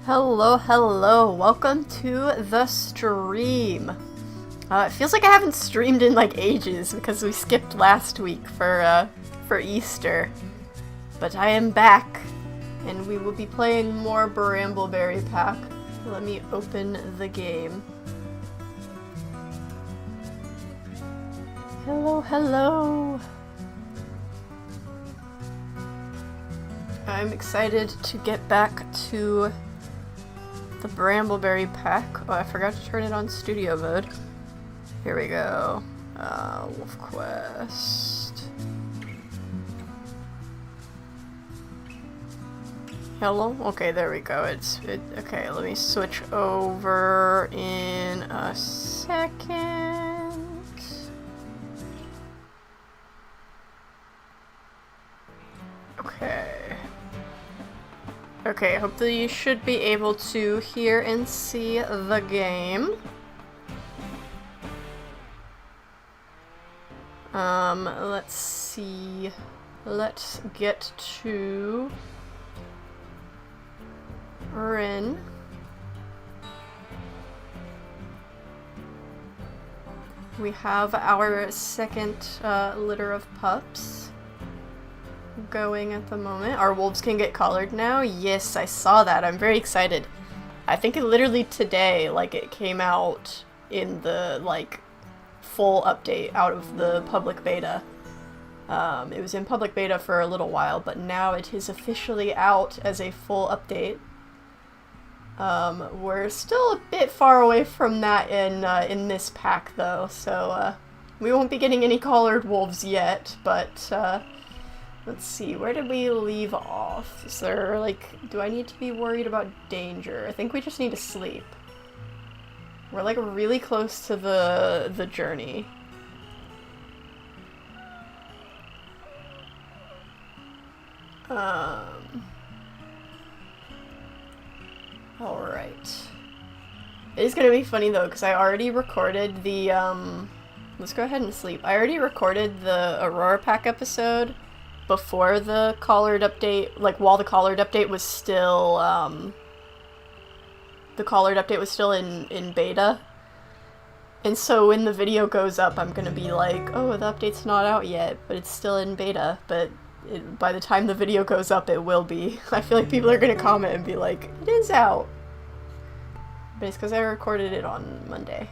Hello, hello, welcome to the stream. It feels like I haven't streamed in like ages because we skipped last week for Easter. But I am back, and we will be playing more Brambleberry pack. Let me open the game. Hello, hello. I'm excited to get back to the Brambleberry pack. Oh, I forgot to turn it on studio mode. Here we go. Wolf Quest. Hello? Okay, there we go. Okay, let me switch over in a second. Okay. Okay, hopefully you should be able to hear and see the game. Let's see. Let's get to Wren. We have our second litter of pups going at the moment. Our wolves can get collared now. Yes, I saw that. I'm very excited. I think it literally today, like, it came out in the, like, full update out of the public beta. It was in public beta for a little while, but now it is officially out as a full update. We're still a bit far away from that in this pack, though, so we won't be getting any collared wolves yet, but let's see, where did we leave off? Is there, like, do I need to be worried about danger? I think we just need to sleep. We're, like, really close to the journey. Alright. It is gonna be funny, though, because I already recorded the, let's go ahead and sleep. I already recorded the Aurora Pack episode before the collared update, like, while the collared update was still, in beta. And so when the video goes up, I'm gonna be like, oh, the update's not out yet, but it's still in beta, but by the time the video goes up, it will be. I feel like people are gonna comment and be like, it is out. But it's because I recorded it on Monday.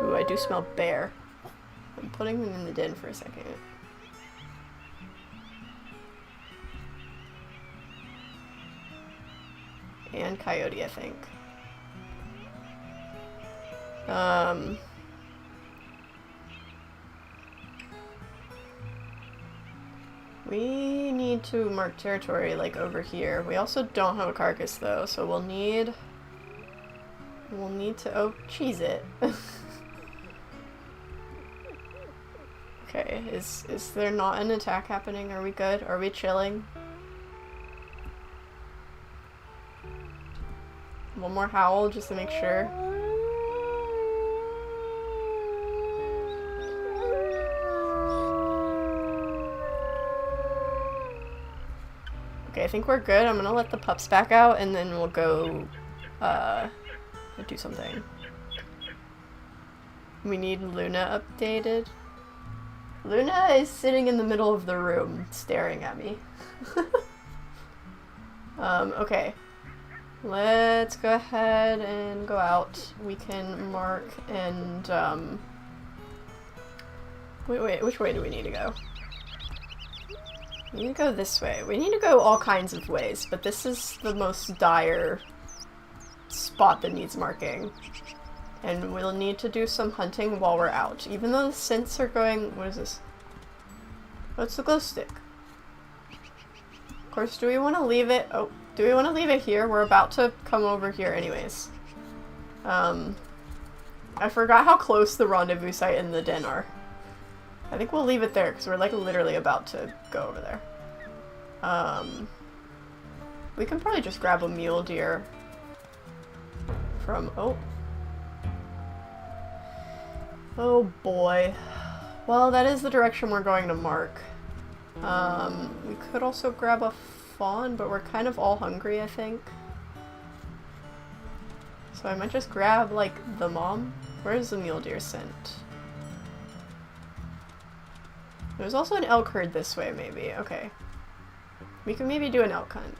Ooh, I do smell bear. I'm putting them in the den for a second. And coyote, I think. We need to mark territory, like, over here. We also don't have a carcass, though, so we'll need to, oh, cheese it. Okay, is there not an attack happening? Are we good? Are we chilling? One more howl, just to make sure. Okay, I think we're good. I'm gonna let the pups back out, and then we'll go, do something. We need Luna updated. Luna is sitting in the middle of the room, staring at me. Okay. Let's go ahead and go out. We can mark and, wait, which way do we need to go? We need to go this way. We need to go all kinds of ways, but this is the most dire spot that needs marking. And we'll need to do some hunting while we're out. Even though the scents are going... What is this? What's the glow stick? Of course, do we want to leave it... Oh, do we want to leave it here? We're about to come over here anyways. I forgot how close the rendezvous site and the den are. I think we'll leave it there, because we're, like, literally about to go over there. We can probably just grab a mule deer from... Oh. Oh boy. Well, that is the direction we're going to mark. We could also grab a fawn, but we're kind of all hungry, I think. So I might just grab, like, the mom. Where's the mule deer scent? There's also an elk herd this way, maybe. Okay. We can maybe do an elk hunt.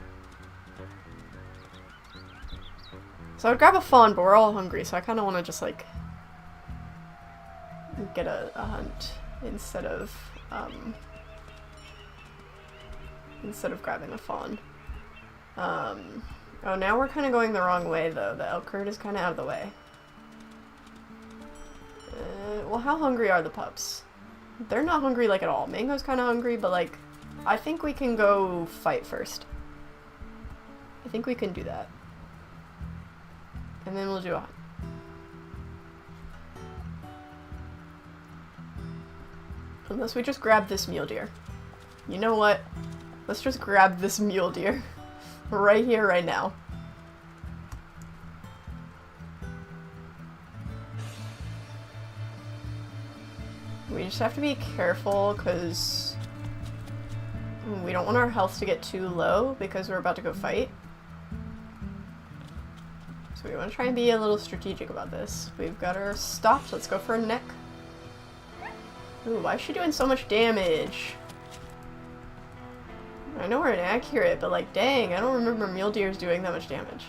So I would grab a fawn, but we're all hungry, so I kind of want to just, like, get a hunt instead of grabbing a fawn. Oh, now we're kind of going the wrong way, though. The elk herd is kind of out of the way. Well, how hungry are the pups? They're not hungry, like, at all. Mango's kind of hungry, but, like, I think we can go fight first. I think we can do that. And then we'll do a hunt. Unless we just grab this mule deer. You know what? Let's just grab this mule deer. Right here, right now. We just have to be careful because we don't want our health to get too low because we're about to go fight. So we want to try and be a little strategic about this. We've got her stopped. Let's go for a neck. Ooh, why is she doing so much damage? I know we're inaccurate, but like, dang, I don't remember mule deers doing that much damage.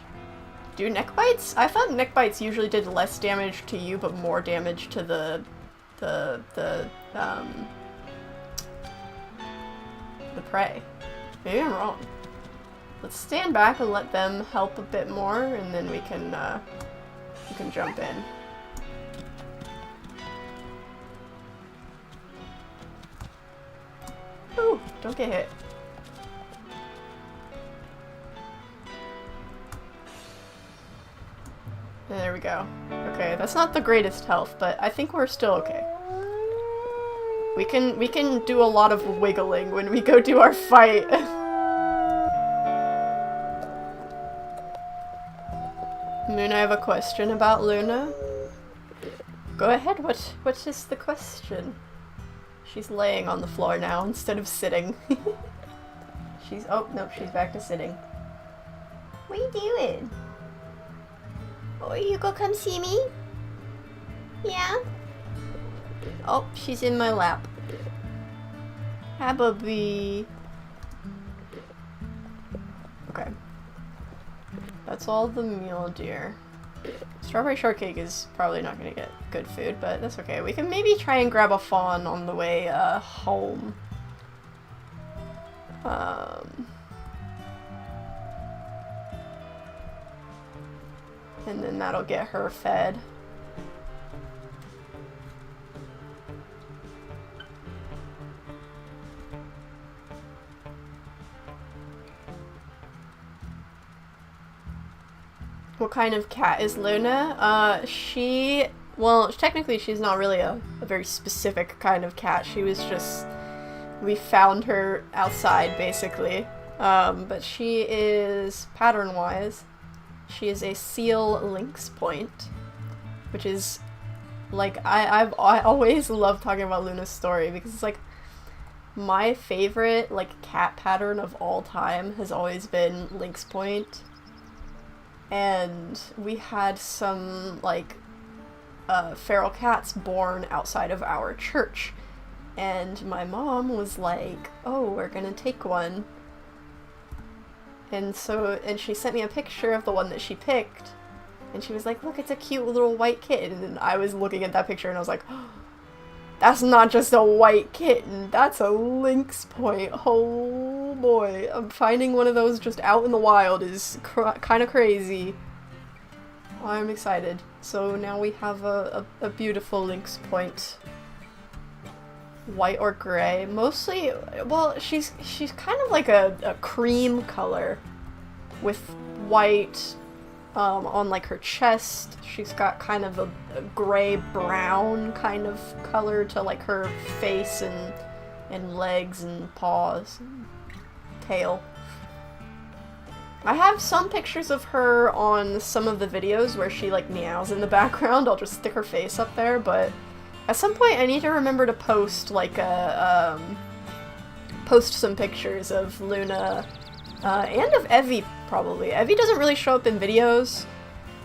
Do neck bites? I thought neck bites usually did less damage to you, but more damage to the prey. Maybe I'm wrong. Let's stand back and let them help a bit more, and then we can jump in. Ooh, don't get hit. There we go. Okay, that's not the greatest health, but I think we're still okay. We can do a lot of wiggling when we go do our fight. Moon, I have a question about Luna. Go ahead, what is the question? She's laying on the floor now instead of sitting. Oh, nope, she's back to sitting. What are you doing? Oh, you go come see me? Yeah? Oh, she's in my lap. Hi, Bubby. Okay. That's all the mule deer. Strawberry shortcake is probably not gonna get good food, but that's okay. We can maybe try and grab a fawn on the way home. And then that'll get her fed. What kind of cat is Luna? Well, technically she's not really a very specific kind of cat. She was just, we found her outside, basically. But she is, pattern-wise, she is a seal lynx point, which is, like, I always love talking about Luna's story, because it's, like, my favorite, like, cat pattern of all time has always been lynx point. And we had some, like, feral cats born outside of our church. And my mom was like, oh, we're gonna take one. And she sent me a picture of the one that she picked. And she was like, look, it's a cute little white kitten. And I was looking at that picture and I was like, oh, that's not just a white kitten, that's a lynx point. Oh boy, finding one of those just out in the wild is kind of crazy. I'm excited. So now we have a beautiful lynx point. White or gray. Mostly, well, she's kind of like a cream color with white on like her chest. She's got kind of a gray-brown kind of color to like her face and legs and paws and tail. I have some pictures of her on some of the videos where she like meows in the background. I'll just stick her face up there, but At some point I need to remember to post like a, post some pictures of Luna, and of Evie probably. Evie doesn't really show up in videos,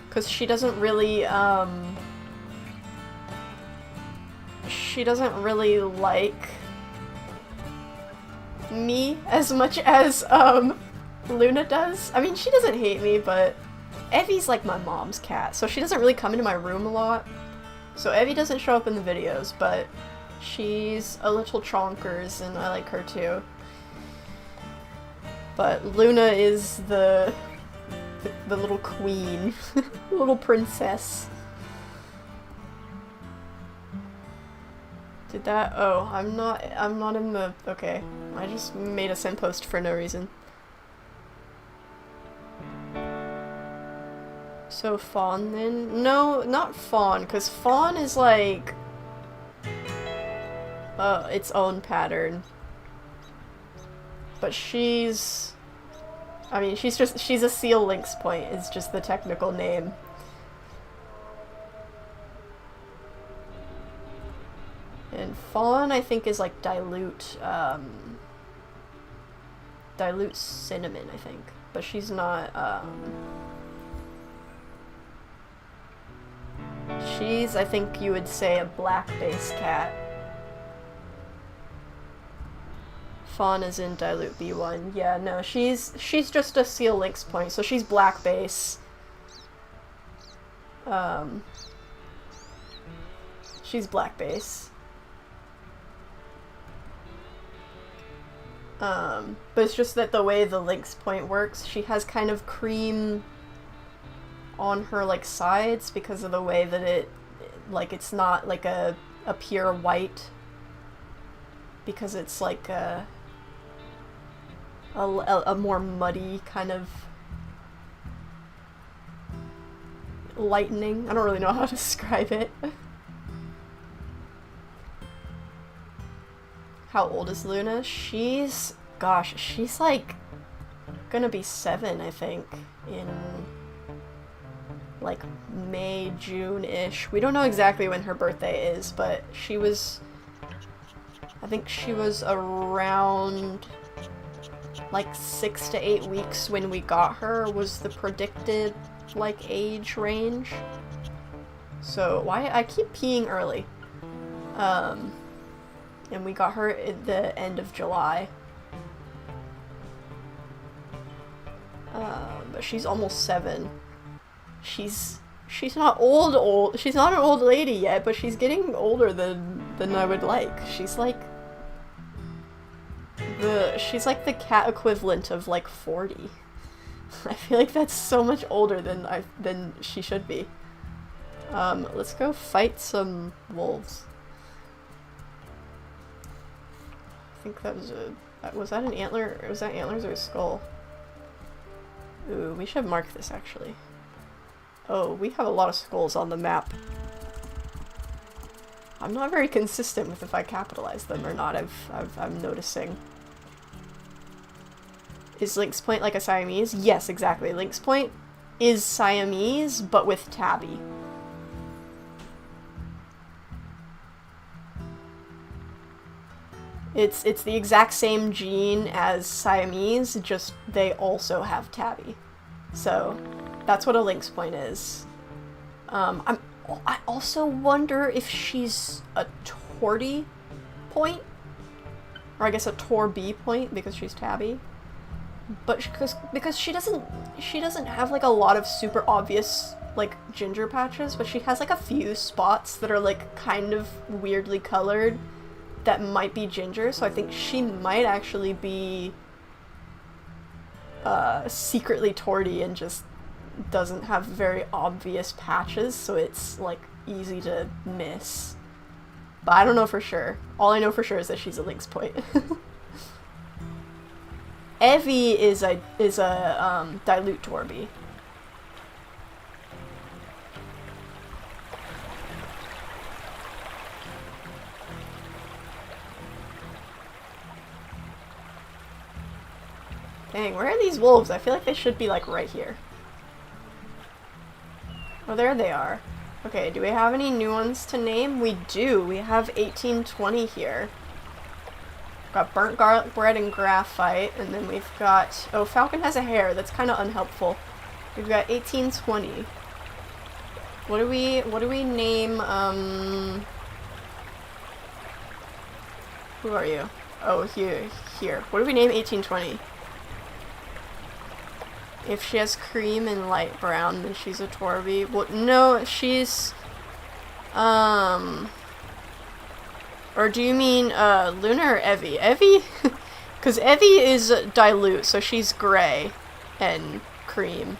because she doesn't really like me as much as, Luna does. I mean, she doesn't hate me, but Evie's like my mom's cat, so she doesn't really come into my room a lot. So Evie doesn't show up in the videos, but she's a little chonkers, and I like her too. But Luna is the little queen, little princess. Did that? Oh, I'm not in the, okay. I just made a send post for no reason. So Fawn then? No, not Fawn, because Fawn is like its own pattern. But she's, I mean, she's a seal lynx point is just the technical name. And Fawn, I think, is like dilute cinnamon, I think. But she's not, she's, I think you would say, a black base cat. Fawn is in dilute B1. Yeah, no, she's just a seal lynx point, so she's black base. She's black base. But it's just that the way the lynx point works, she has kind of cream on her, like, sides because of the way that it, like, it's not, like, a pure white. Because it's, like, a more muddy kind of lightening. I don't really know how to describe it. How old is Luna? She's, gosh, she's like gonna be 7, I think, in like May, June-ish. We don't know exactly when her birthday is, but she was, I think she was around like 6 to 8 weeks when we got her was the predicted like age range. So why I keep peeing early. And we got her at the end of July. But she's almost 7. She's not old. She's not an old lady yet, but she's getting older than I would like. She's like the cat equivalent of like 40. I feel like that's so much older than she should be. Let's go fight some wolves. I think that was that an antler? Was that antlers or a skull? Ooh, we should mark this actually. Oh, we have a lot of skulls on the map. I'm not very consistent with if I capitalize them or not, I'm noticing. Is Lynx Point like a Siamese? Yes, exactly. Lynx Point is Siamese, but with tabby. It's the exact same gene as Siamese, just they also have tabby. So that's what a Lynx Point is. I also wonder if she's a Torty point, or I guess a Tor B point because she's tabby. But because she doesn't have like a lot of super obvious like ginger patches, but she has like a few spots that are like kind of weirdly colored that might be ginger, so I think she might actually be secretly Torty and just doesn't have very obvious patches, so it's like easy to miss. But I don't know for sure. All I know for sure is that she's a Lynx Point. Evie is a dilute Torby. Dang, where are these wolves? I feel like they should be like right here. Oh, there they are. Okay, do we have any new ones to name? We do. We have 1820 here. Got burnt garlic bread and graphite, and then we've got... Oh, Falcon has a hair. That's kind of unhelpful. We've got 1820. What do we name, Who are you? Oh, here. What do we name 1820? If she has cream and light brown, then she's a Torby. Well, no, she's... Or do you mean, Luna or Evie? Evie? Because Evie is dilute, so she's gray and cream.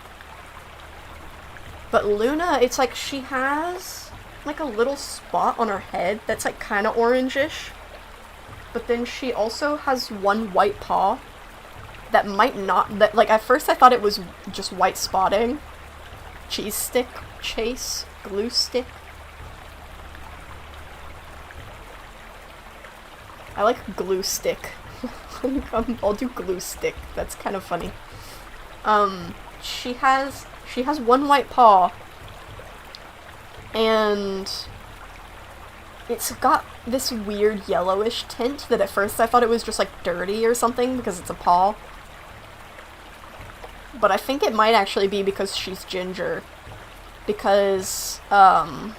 But Luna, it's like she has, like, a little spot on her head that's, like, kind of orangish. But then she also has one white paw that might not, that, like, at first I thought it was just white spotting. Cheese stick, chase, glue stick. I like glue stick. I'll do glue stick. That's kind of funny. She has one white paw, and it's got this weird yellowish tint that at first I thought it was just like dirty or something because it's a paw. But I think it might actually be because she's ginger. Because, the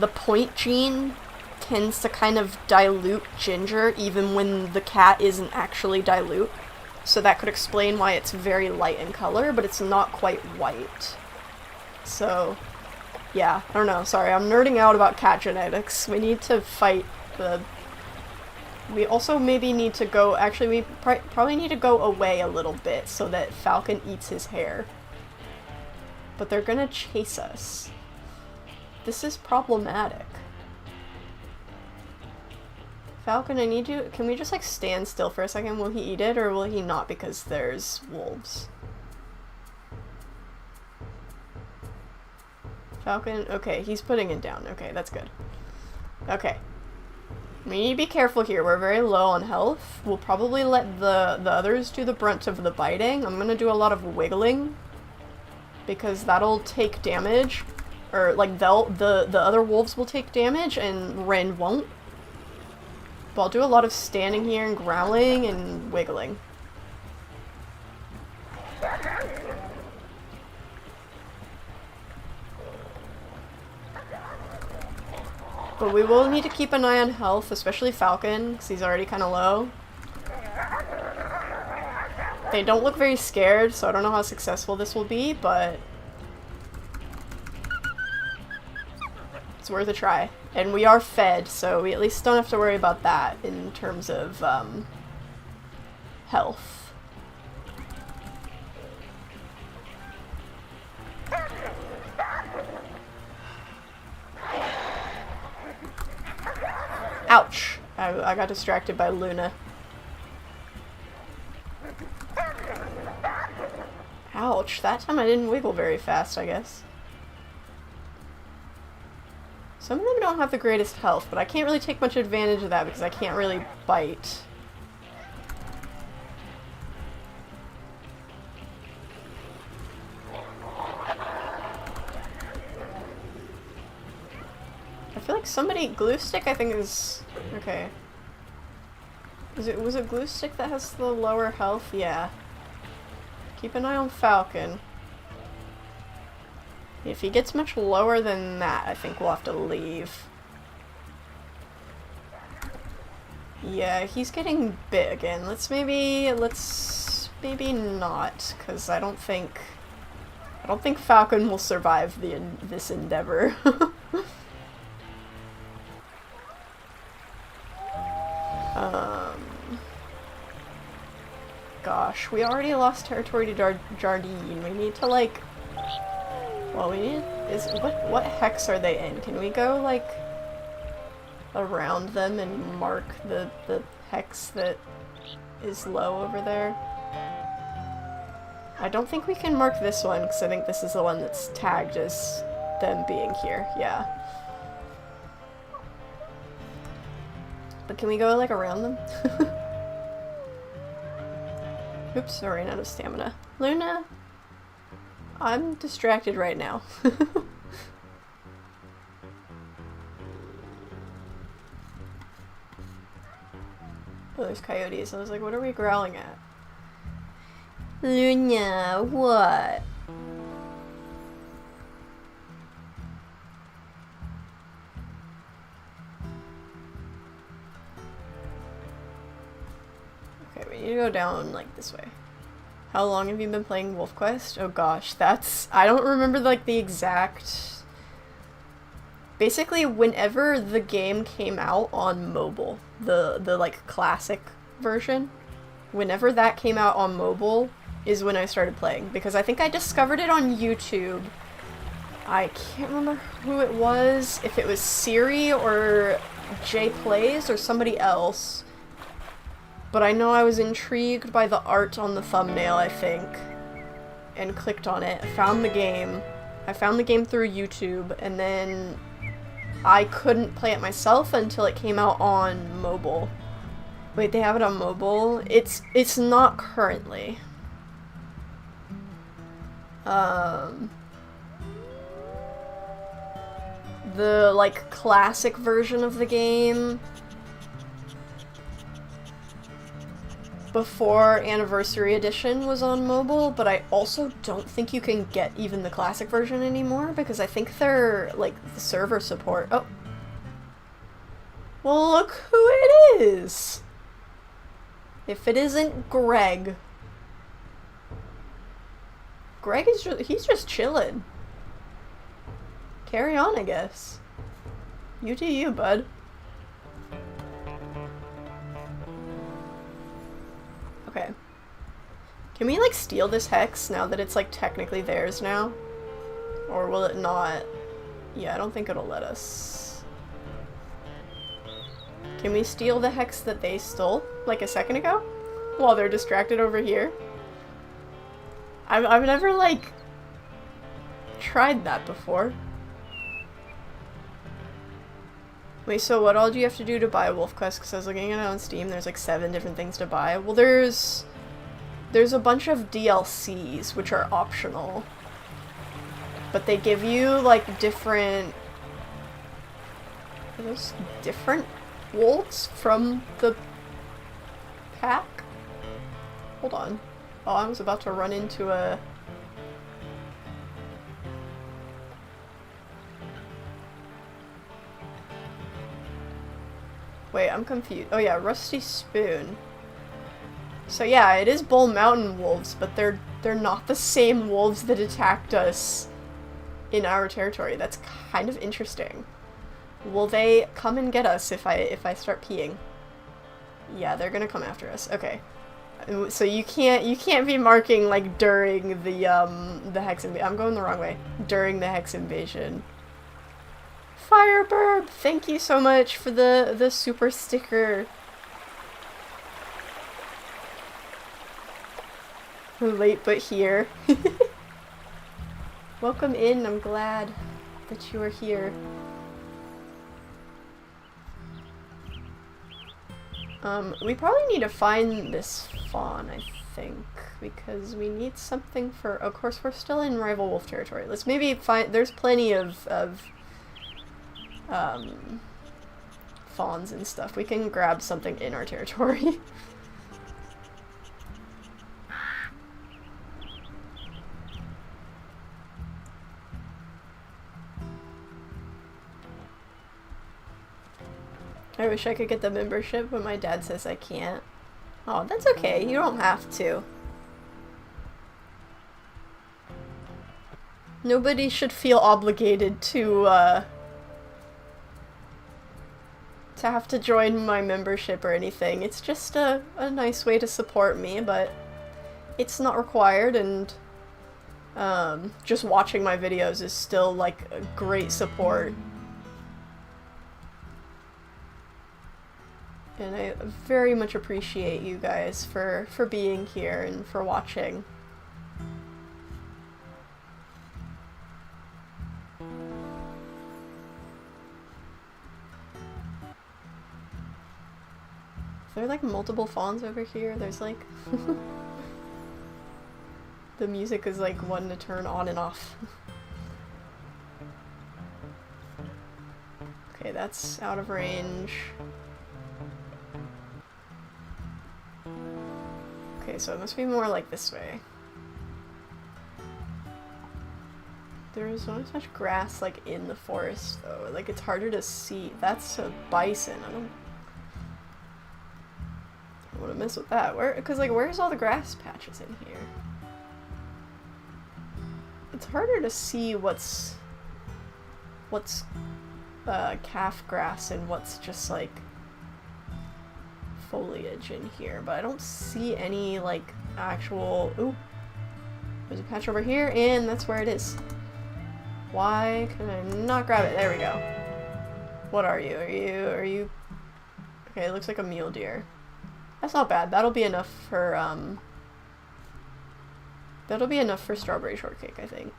point gene tends to kind of dilute ginger even when the cat isn't actually dilute. So that could explain why it's very light in color, but it's not quite white. So, yeah, I don't know, sorry, I'm nerding out about cat genetics. We need to fight the... We also maybe need to go, actually we probably need to go away a little bit so that Falcon eats his hair. But they're gonna chase us. This is problematic. Falcon, I need you, can we just like stand still for a second? Will he eat it or will he not because there's wolves? Falcon, okay, he's putting it down. Okay, that's good. Okay. We need to be careful here. We're very low on health. We'll probably let the others do the brunt of the biting. I'm gonna do a lot of wiggling because that'll take damage. Or like the other wolves will take damage and Wren won't. But I'll do a lot of standing here and growling and wiggling. But we will need to keep an eye on health, especially Falcon, because he's already kind of low. They don't look very scared, so I don't know how successful this will be, but it's worth a try. And we are fed, so we at least don't have to worry about that in terms of health. Ouch! I got distracted by Luna. Ouch, that time I didn't wiggle very fast, I guess. Some of them don't have the greatest health, but I can't really take much advantage of that because I can't really bite. I feel like somebody... Glue stick, I think, is... Okay. Was it glue stick that has the lower health? Yeah. Keep an eye on Falcon. If he gets much lower than that, I think we'll have to leave. Yeah, he's getting bit again. Let's maybe not, because I don't think Falcon will survive this endeavor. Gosh, we already lost territory to Jardine. We need to, like... Well, we need... What hex are they in? Can we go, like, around them and mark the hex that is low over there? I don't think we can mark this one, because I think this is the one that's tagged as them being here. Yeah. But can we go, like, around them? Oops, I ran out of stamina. Luna? I'm distracted right now. Oh, there's coyotes. I was like, what are we growling at? Luna, what? Okay, we need to go down, like, this way. How long have you been playing Wolf Quest? Oh gosh, that's... I don't remember, like, the exact... Basically, whenever the game came out on mobile, the like, classic version, whenever that came out on mobile is when I started playing, because I think I discovered it on YouTube. I can't remember who it was, if it was Siri or Jay Plays or somebody else, but I know I was intrigued by the art on the thumbnail, I think, and clicked on it. I found the game. I found the game through YouTube, and then I couldn't play it myself until it came out on mobile. Wait, they have it on mobile? It's not currently. The, like, classic version of the game before Anniversary Edition was on mobile, but I also don't think you can get even the classic version anymore, because I think they're, like, the server support. Oh. Well, look who it is! If it isn't Greg. Greg is he's just chilling. Carry on, I guess. You do you, bud. Okay. Can we, like, steal this hex now that it's, like, technically theirs now? Or will it not? Yeah, I don't think it'll let us. Can we steal the hex that they stole, like, a second ago? While they're distracted over here? I've never, like, tried that before. Wait, so what all do you have to do to buy Wolf Quest? Because I was looking at it on Steam, there's like 7 different things to buy. Well, there's a bunch of DLCs, which are optional. But they give you, like, different... Are those different wolves from the pack? Hold on. Oh, I was about to run into a... Wait, I'm confused. Oh yeah, Rusty Spoon. So yeah, it is Bull Mountain wolves, but they're not the same wolves that attacked us in our territory. That's kind of interesting. Will they come and get us if I start peeing? Yeah, they're gonna come after us. Okay. So you can't be marking, like, during the hex invasion. I'm going the wrong way. During the hex invasion. Fireburb, thank you so much for the super sticker. Late but here. Welcome in, I'm glad that you are here. We probably need to find this fawn, I think, because we need something for... Of course, we're still in rival wolf territory. Let's maybe find... There's plenty of fawns and stuff. We can grab something in our territory. I wish I could get the membership, but my dad says I can't. Oh, that's okay. You don't have to. Nobody should feel obligated to have to join my membership or anything. It's just a nice way to support me, but it's not required, and just watching my videos is still, like, a great support. And I very much appreciate you guys for being here and for watching. Is there, like, multiple fawns over here? There's, like... The music is, like, one to turn on and off. Okay, that's out of range. Okay, so it must be more like this way. There's not as much grass, like, in the forest, though. Like, it's harder to see. That's a bison. I don't want to mess with that. Because, like, where's all the grass patches in here? It's harder to see what's calf grass and what's just, like, foliage in here. But I don't see any, like, actual... Ooh! There's a patch over here, and that's where it is. Why can I not grab it? There we go. What are you? Are you... Okay, it looks like a mule deer. That's not bad. That'll be enough for, that'll be enough for strawberry shortcake, I think.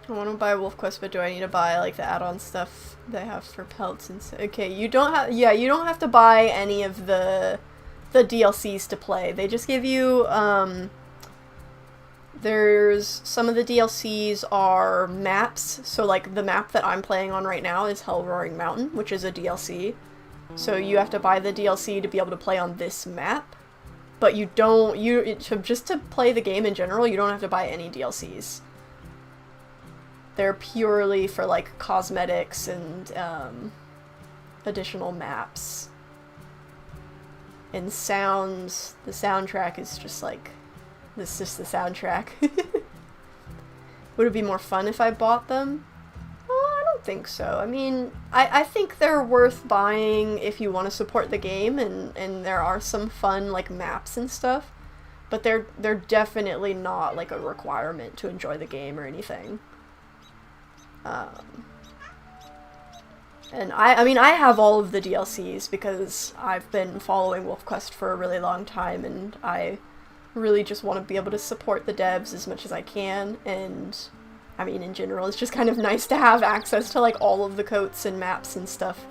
I want to buy Wolf Quest, but do I need to buy, like, the add-on stuff they have for pelts and so? Okay, you don't have... Yeah, you don't have to buy any of the DLCs to play. They just give you, there's some of the DLCs are maps. So, like, the map that I'm playing on right now is Hell Roaring Mountain, which is a DLC. So you have to buy the DLC to be able to play on this map. But you don't, just to play the game in general, you don't have to buy any DLCs. They're purely for, like, cosmetics and, additional maps. And sounds, the soundtrack is just like, this is just the soundtrack. Would it be more fun if I bought them? I don't think so. I mean, I think they're worth buying if you want to support the game, and there are some fun, like, maps and stuff, but they're definitely not, like, a requirement to enjoy the game or anything. And I mean, I have all of the DLCs because I've been following WolfQuest for a really long time, and I really just want to be able to support the devs as much as I can, and I mean, in general, it's just kind of nice to have access to, like, all of the coats and maps and stuff.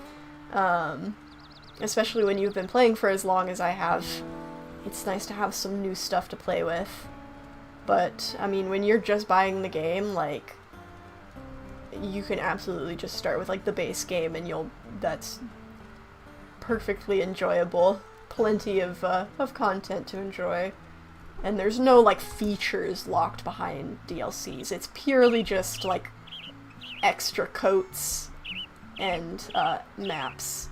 Especially when you've been playing for as long as I have, it's nice to have some new stuff to play with. But, I mean, when you're just buying the game, like, you can absolutely just start with, like, the base game, and that's perfectly enjoyable. Plenty of content to enjoy. And there's no, like, features locked behind DLCs. It's purely just, like, extra coats and maps.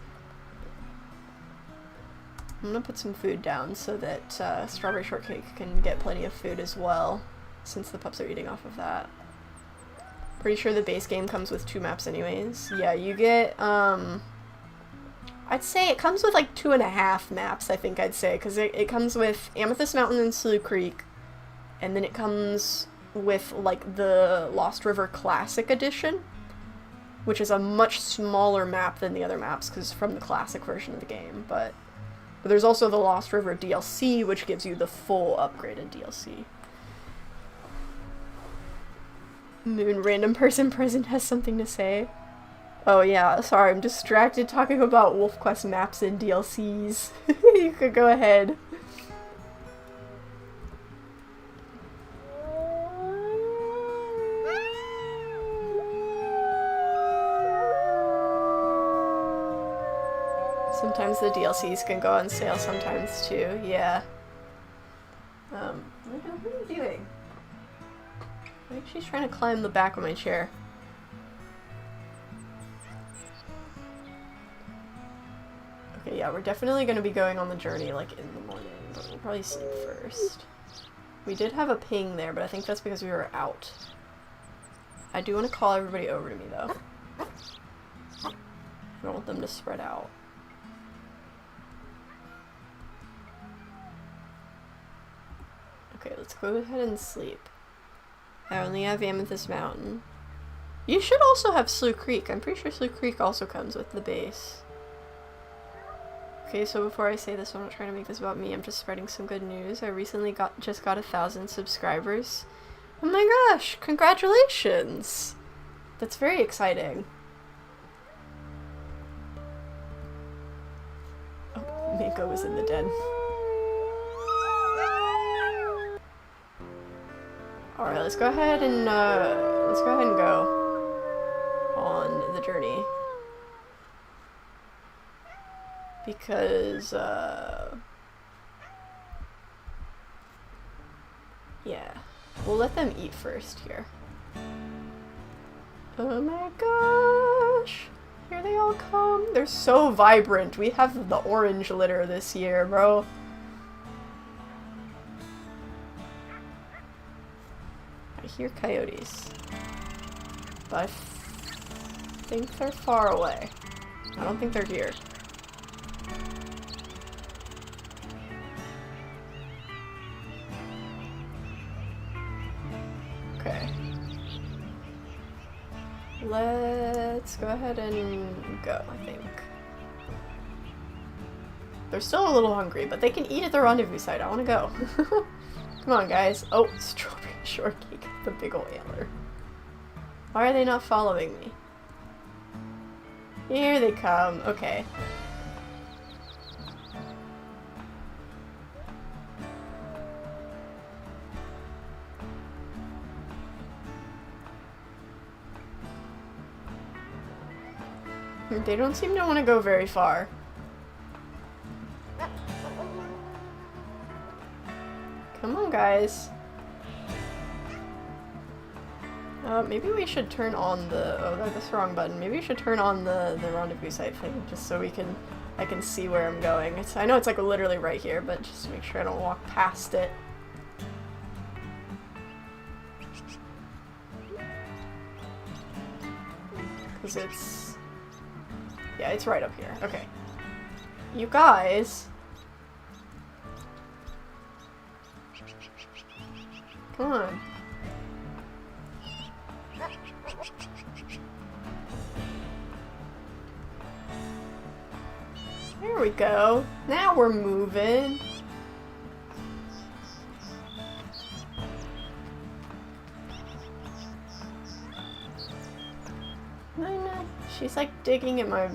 I'm gonna put some food down so that Strawberry Shortcake can get plenty of food as well, since the pups are eating off of that. Pretty sure the base game comes with 2 maps anyways. Yeah, you get, I'd say it comes with, like, 2.5 maps, I think I'd say, because it comes with Amethyst Mountain and Slough Creek, and then it comes with, like, the Lost River Classic Edition, which is a much smaller map than the other maps, because it's from the classic version of the game, but there's also the Lost River DLC, which gives you the full upgraded DLC. Moon random person present has something to say. Oh yeah, sorry, I'm distracted talking about WolfQuest maps and DLCs. You could go ahead. Sometimes the DLCs can go on sale sometimes too, yeah. What are you doing? I think she's trying to climb the back of my chair. Okay, yeah, we're definitely going to be going on the journey, like, in the morning, but we'll probably sleep first. We did have a ping there, but I think that's because we were out. I do want to call everybody over to me, though. I don't want them to spread out. Okay, let's go ahead and sleep. I only have Amethyst Mountain. You should also have Slough Creek. I'm pretty sure Slough Creek also comes with the base. Okay, so before I say this, I'm not trying to make this about me. I'm just spreading some good news. I recently just got 1,000 subscribers. Oh my gosh! Congratulations! That's very exciting. Oh, Mako was in the den. Alright, let's go ahead and go on the journey. Because, yeah. We'll let them eat first here. Oh my gosh! Here they all come. They're so vibrant. We have the orange litter this year, bro. I hear coyotes. But I think they're far away. I don't think they're here. Okay. Let's go ahead and go, I think. They're still a little hungry, but they can eat at the rendezvous site. I want to go. Come on, guys. Oh, strawberry shortcake. The big ol' antler. Why are they not following me? Here they come. Okay. They don't seem to want to go very far. Come on, guys. Maybe we should turn on the... Oh, that's the wrong button. Maybe we should turn on the rendezvous site thing, just so I can see where I'm going. I know it's like literally right here, but just to make sure I don't walk past it. Because it's... Yeah, it's right up here. Okay. You guys... Come on. There we go. Now we're moving. No. She's like digging at my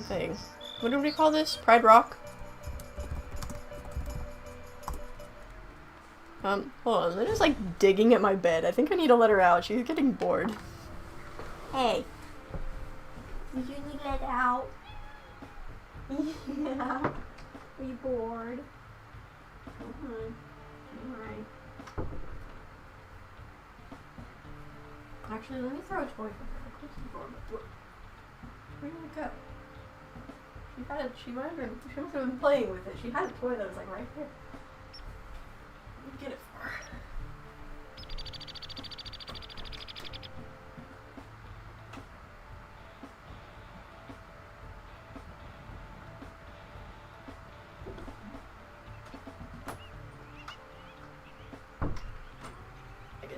thing. What do we call this? Pride Rock? Hold on. They're just like digging at my bed. I think I need to let her out. She's getting bored. Hey. Did you need to let out? Yeah. Are you bored? Alright. Actually, let me throw a toy for her. Where did it go? She must have been playing with it. She had a toy that was like right there. Let me get it for her.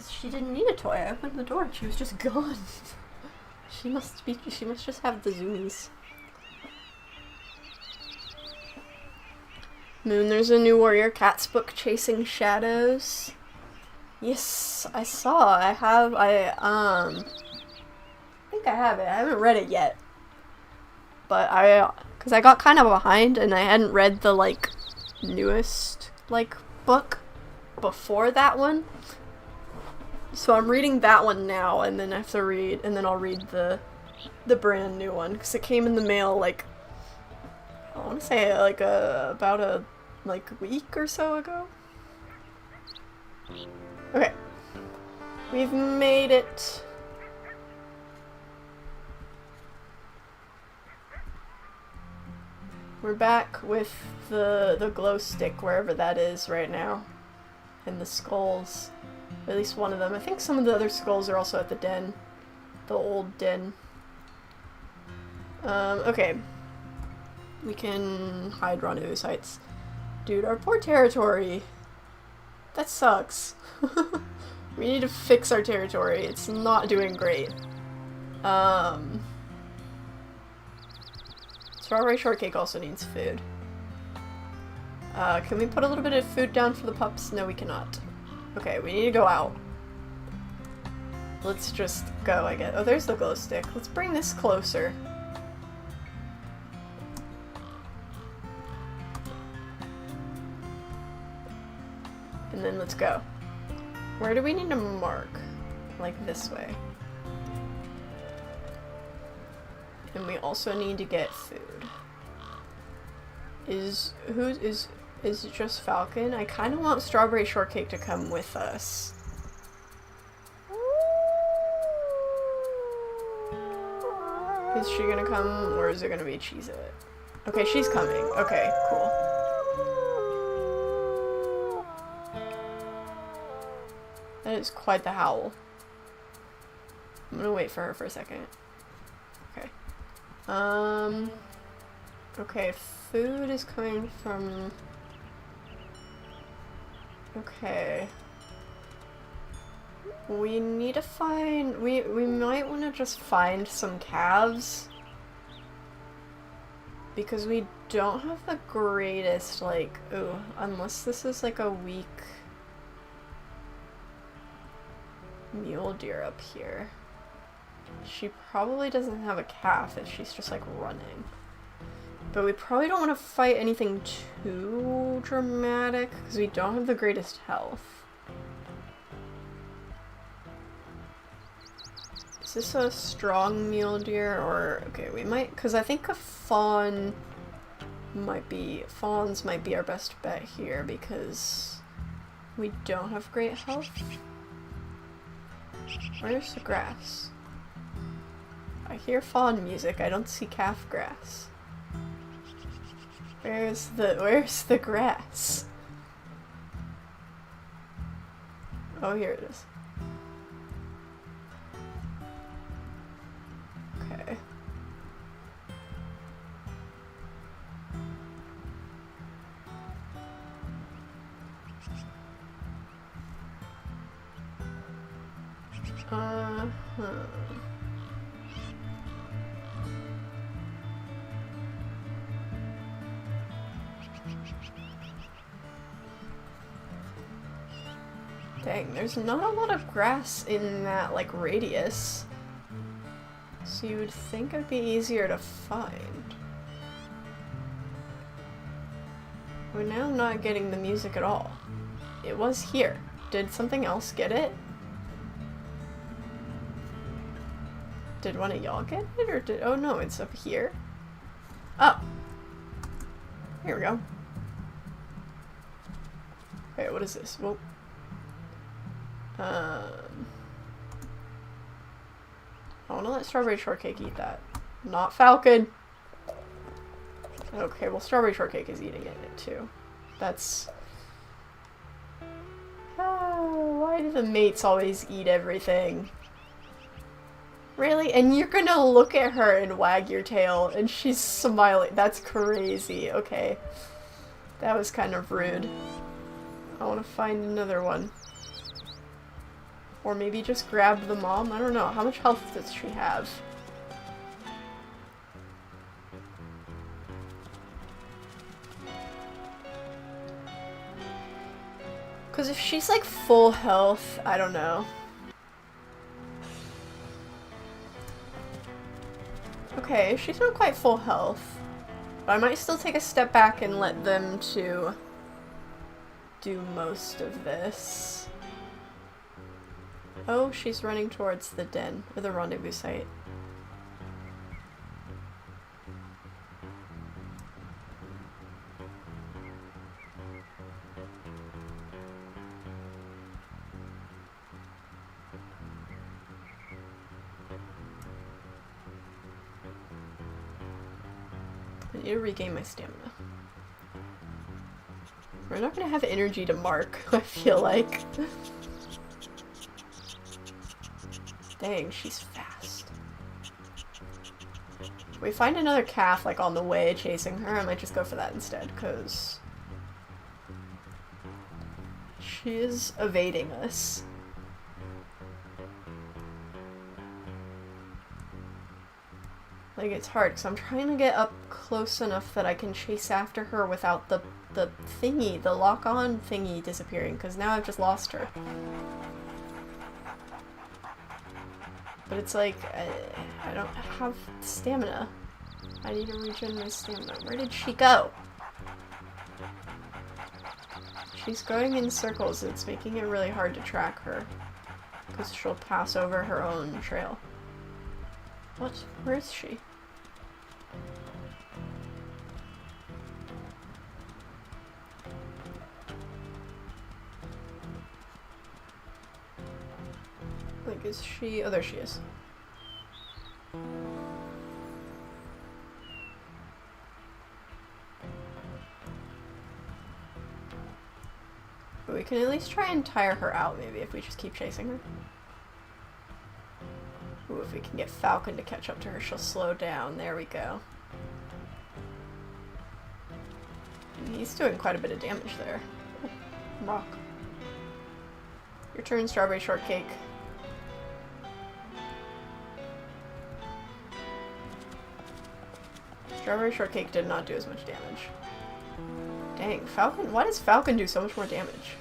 She didn't need a toy. I opened the door and she was just gone. She must just have the zoomies. Moon, there's a new Warrior Cats book, Chasing Shadows. Yes, I saw. I think I have it. I haven't read it yet. But because I got kind of behind and I hadn't read the, like, newest, like, book before that one. So I'm reading that one now, and then I'll read the brand new one, because it came in the mail, like, I want to say, like, about a week or so ago. Okay. We've made it. We're back with the glow stick, wherever that is right now, and the skulls. At least one of them. I think some of the other skulls are also at the den. The old den. Okay. We can hide rendezvous sites. Dude, our poor territory. That sucks. We need to fix our territory. It's not doing great. Strawberry shortcake also needs food. Can we put a little bit of food down for the pups? No, we cannot. Okay, we need to go out. Let's just go, I guess. Oh, there's the glow stick. Let's bring this closer. And then let's go. Where do we need to mark? Like this way. And we also need to get food. Is it just Falcon? I kind of want Strawberry Shortcake to come with us. Is she gonna come, or is it gonna be Cheez-It? Okay, she's coming. Okay, cool. That is quite the howl. I'm gonna wait for her for a second. Okay. Okay, food is coming from... Okay. We need to find... We might want to just find some calves. Because we don't have the greatest, like... Ooh, unless this is like a weak... mule deer up here. She probably doesn't have a calf if she's just like running. But we probably don't want to fight anything too dramatic because we don't have the greatest health. Is this a strong mule deer or... Okay, we might... Because I think a fawn might be... Fawns might be our best bet here because we don't have great health. Where's the grass? I hear fawn music, I don't see calf grass. Where's the grass? Oh, here it is. Okay. Dang, there's not a lot of grass in that, like, radius. So you would think it'd be easier to find. We're now not getting the music at all. It was here. Did something else get it? Did one of y'all get it, or did... Oh no, it's up here. Oh! Here we go. Wait, what is this? Whoa. I wanna let Strawberry Shortcake eat that. Not Falcon! Okay, well Strawberry Shortcake is eating it too. That's... Oh, why do the mates always eat everything? Really? And you're gonna look at her and wag your tail and she's smiling. That's crazy. Okay. That was kind of rude. I wanna find another one. Or maybe just grab the mom? I don't know. How much health does she have? Because if she's like full health, I don't know. Okay, she's not quite full health. But I might still take a step back and let them to do most of this. Oh, she's running towards the den, or the rendezvous site. I need to regain my stamina. We're not gonna have energy to mark, I feel like. Dang, she's fast. If we find another calf, like, on the way chasing her, I might just go for that instead, because she is evading us. Like, it's hard, because I'm trying to get up close enough that I can chase after her without the thingy, the lock-on thingy disappearing, because now I've just lost her. But it's like, I don't have stamina. I need to regen my stamina. Where did she go? She's going in circles. It's making it really hard to track her. Because she'll pass over her own trail. What? Where is she? Is she? Oh, there she is. But we can at least try and tire her out, maybe, if we just keep chasing her. Ooh, if we can get Falcon to catch up to her, she'll slow down. There we go. And he's doing quite a bit of damage there. Oh, rock. Your turn, Strawberry Shortcake. Strawberry Shortcake did not do as much damage. Dang, Falcon? Why does Falcon do so much more damage?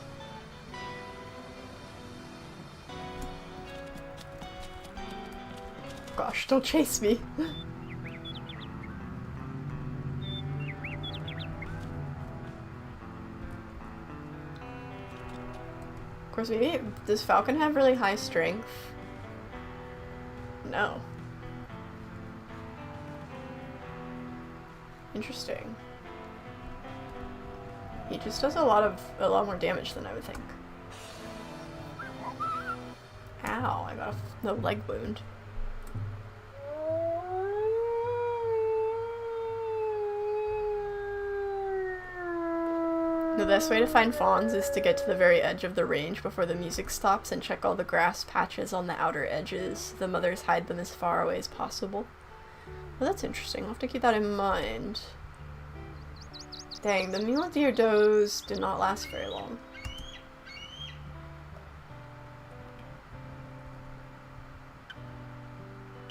Gosh, don't chase me. Of course, maybe, does Falcon have really high strength? No. Interesting. He just does a lot more damage than I would think. Ow, I got a leg wound. The best way to find fawns is to get to the very edge of the range before the music stops and check all the grass patches on the outer edges. The mothers hide them as far away as possible. Well, that's interesting. I'll have to keep that in mind. Dang, the mule deer does did not last very long.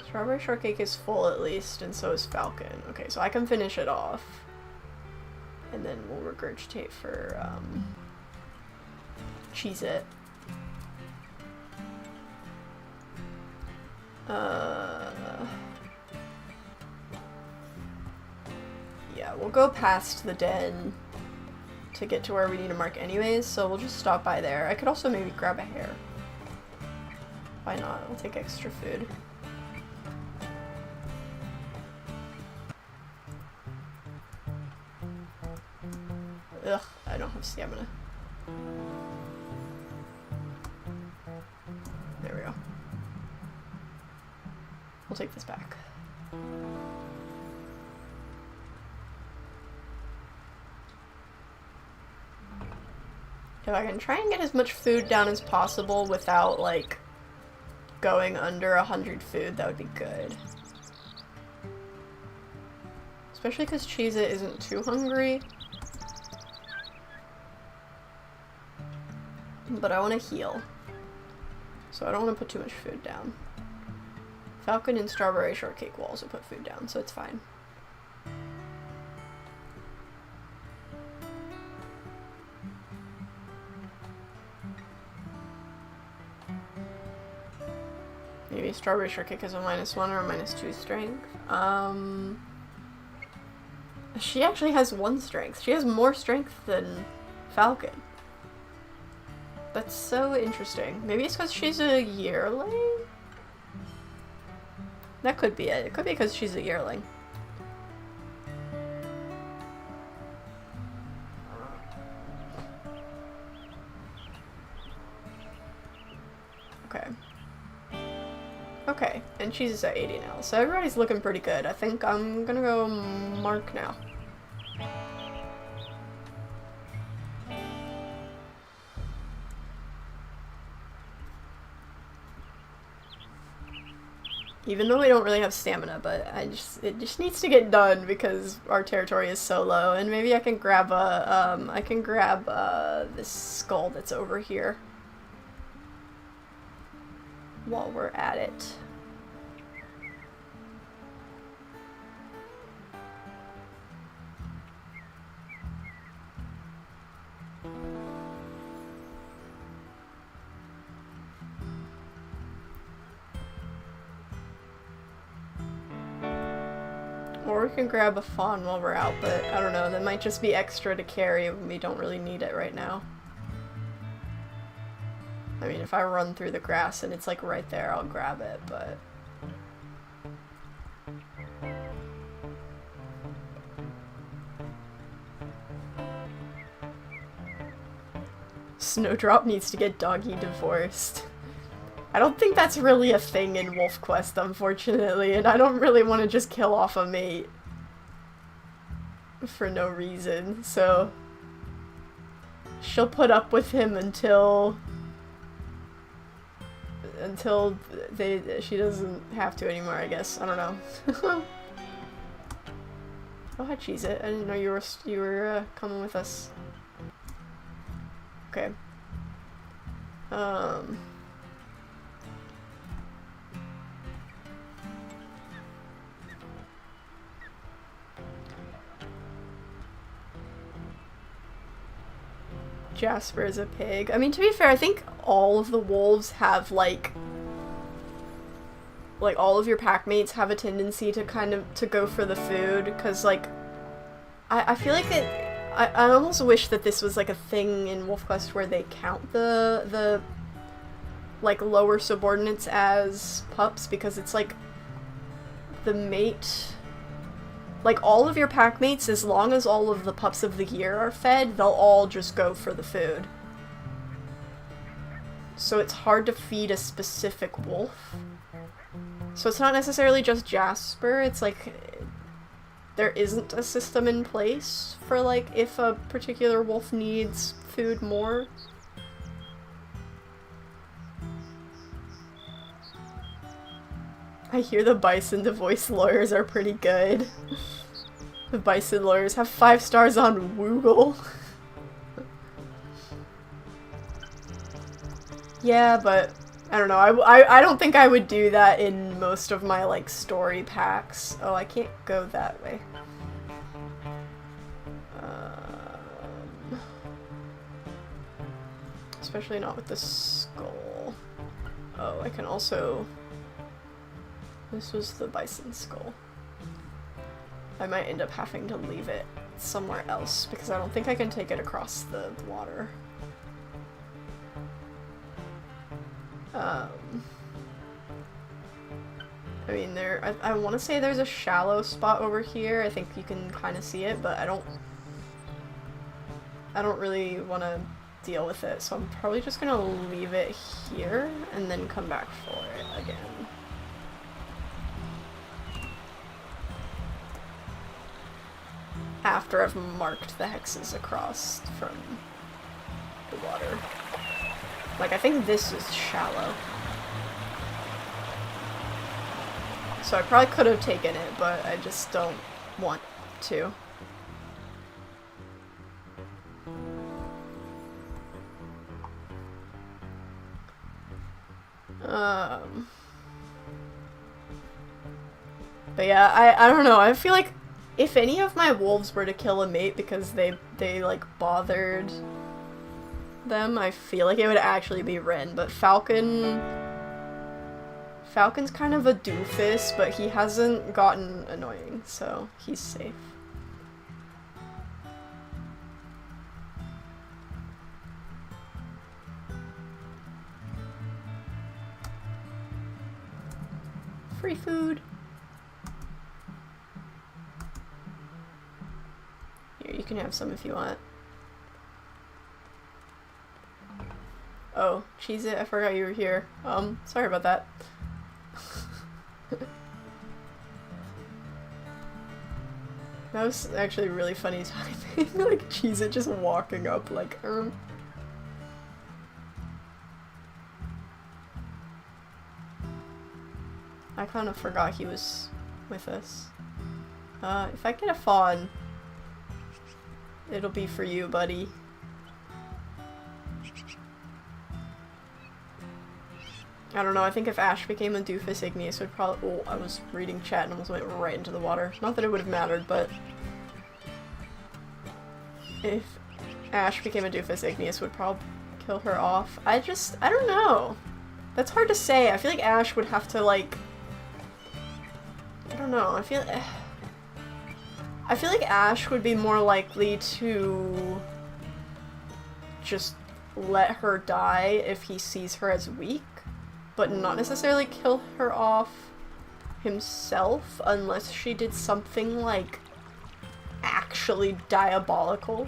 Strawberry Shortcake is full at least, and so is Falcon. Okay, so I can finish it off. And then we'll regurgitate for, Cheez-It. Yeah, we'll go past the den to get to where we need to mark anyways, so we'll just stop by there. I could also maybe grab a hare. Why not? We'll take extra food. Ugh, I don't have stamina. There we go. We'll take this back. If I can try and get as much food down as possible without, like, going under 100 food, that would be good. Especially because Cheez-It isn't too hungry. But I want to heal. So I don't want to put too much food down. Falcon and Strawberry Shortcake will also put food down, so it's fine. Maybe Strawberry Shortcake has a -1 or a -2 strength. She actually has 1 strength. She has more strength than Falcon. That's so interesting. Maybe it's because she's a yearling? That could be it. It could be because she's a yearling. Okay. Okay, and she's at 80 now, so everybody's looking pretty good. I think I'm gonna go mark now. Even though we don't really have stamina, but it just needs to get done because our territory is so low. And maybe I can grab this skull that's over here while we're at it. Or we can grab a fawn while we're out, but I don't know, that might just be extra to carry when we don't really need it right now. I mean, if I run through the grass and it's like right there, I'll grab it, but... Snowdrop needs to get doggy divorced. I don't think that's really a thing in Wolf Quest, unfortunately, and I don't really want to just kill off a mate for no reason, so she'll put up with him until she doesn't have to anymore, I guess. I don't know. Oh, hi, Cheese It. I didn't know you were coming with us. Okay. Jasper is a pig. I mean, to be fair, I think all of the wolves have, like all of your pack mates have a tendency to kind of, to go for the food, because, like, I feel like I almost wish that this was, like, a thing in Wolf Quest where they count the like, lower subordinates as pups, because it's, like, the mate... Like, all of your pack mates, as long as all of the pups of the year are fed, they'll all just go for the food. So it's hard to feed a specific wolf. So it's not necessarily just Jasper, it's like there isn't a system in place for, like, if a particular wolf needs food more. I hear the Bison voice lawyers are pretty good. The Bison lawyers have 5 stars on Woogle. Yeah, but I don't know. I don't think I would do that in most of my, like, story packs. Oh, I can't go that way. Especially not with the skull. Oh, I can also... This was the bison skull. I might end up having to leave it somewhere else because I don't think I can take it across the water. I mean, I want to say there's a shallow spot over here. I think you can kind of see it, but I don't really want to deal with it, so I'm probably just gonna leave it here and then come back for it again. After I've marked the hexes across from the water. Like, I think this is shallow. So I probably could have taken it, but I just don't want to. But yeah, I don't know, I feel like if any of my wolves were to kill a mate because they like bothered them, I feel like it would actually be Wren, but Falcon's kind of a doofus, but he hasn't gotten annoying, so he's safe. Free food. Here, you can have some if you want. Oh, Cheese It, I forgot you were here. Sorry about that. That was actually really funny timing. Like, Cheese It just walking up like, I kind of forgot he was with us. If I get a fawn, it'll be for you, buddy. I don't know, I think if Ash became a doofus, Igneous would probably— oh, I was reading chat and almost went right into the water. Not that it would have mattered, but if Ash became a doofus, Igneous would probably kill her off. I don't know. That's hard to say. I feel like Ash would have to, like, I don't know, I feel like Ash would be more likely to just let her die if he sees her as weak, but not necessarily kill her off himself unless she did something, like, actually diabolical.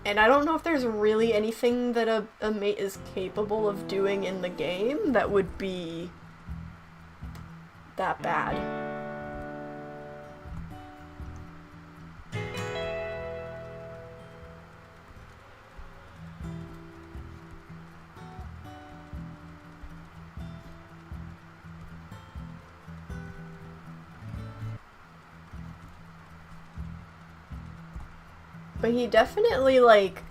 And I don't know if there's really anything that a mate is capable of doing in the game that would be that bad. But he definitely, like,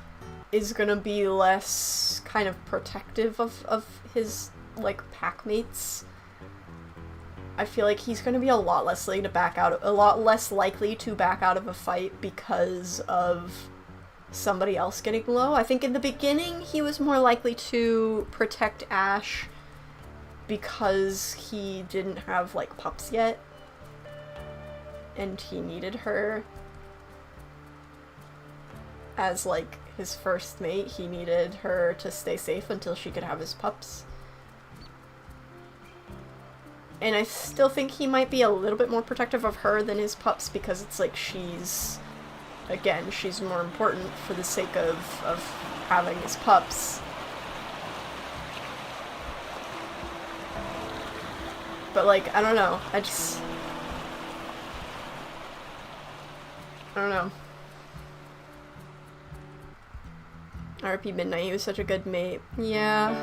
is gonna be less kind of protective of his, like, pack mates. I feel like he's gonna be a lot less likely to back out of a fight because of somebody else getting low. I think in the beginning he was more likely to protect Ash because he didn't have, like, pups yet. And he needed her as, like, his first mate. He needed her to stay safe until she could have his pups. And I still think he might be a little bit more protective of her than his pups because it's like she's more important for the sake of having his pups. But, like, I don't know. I don't know. RP Midnight, he was such a good mate. Yeah.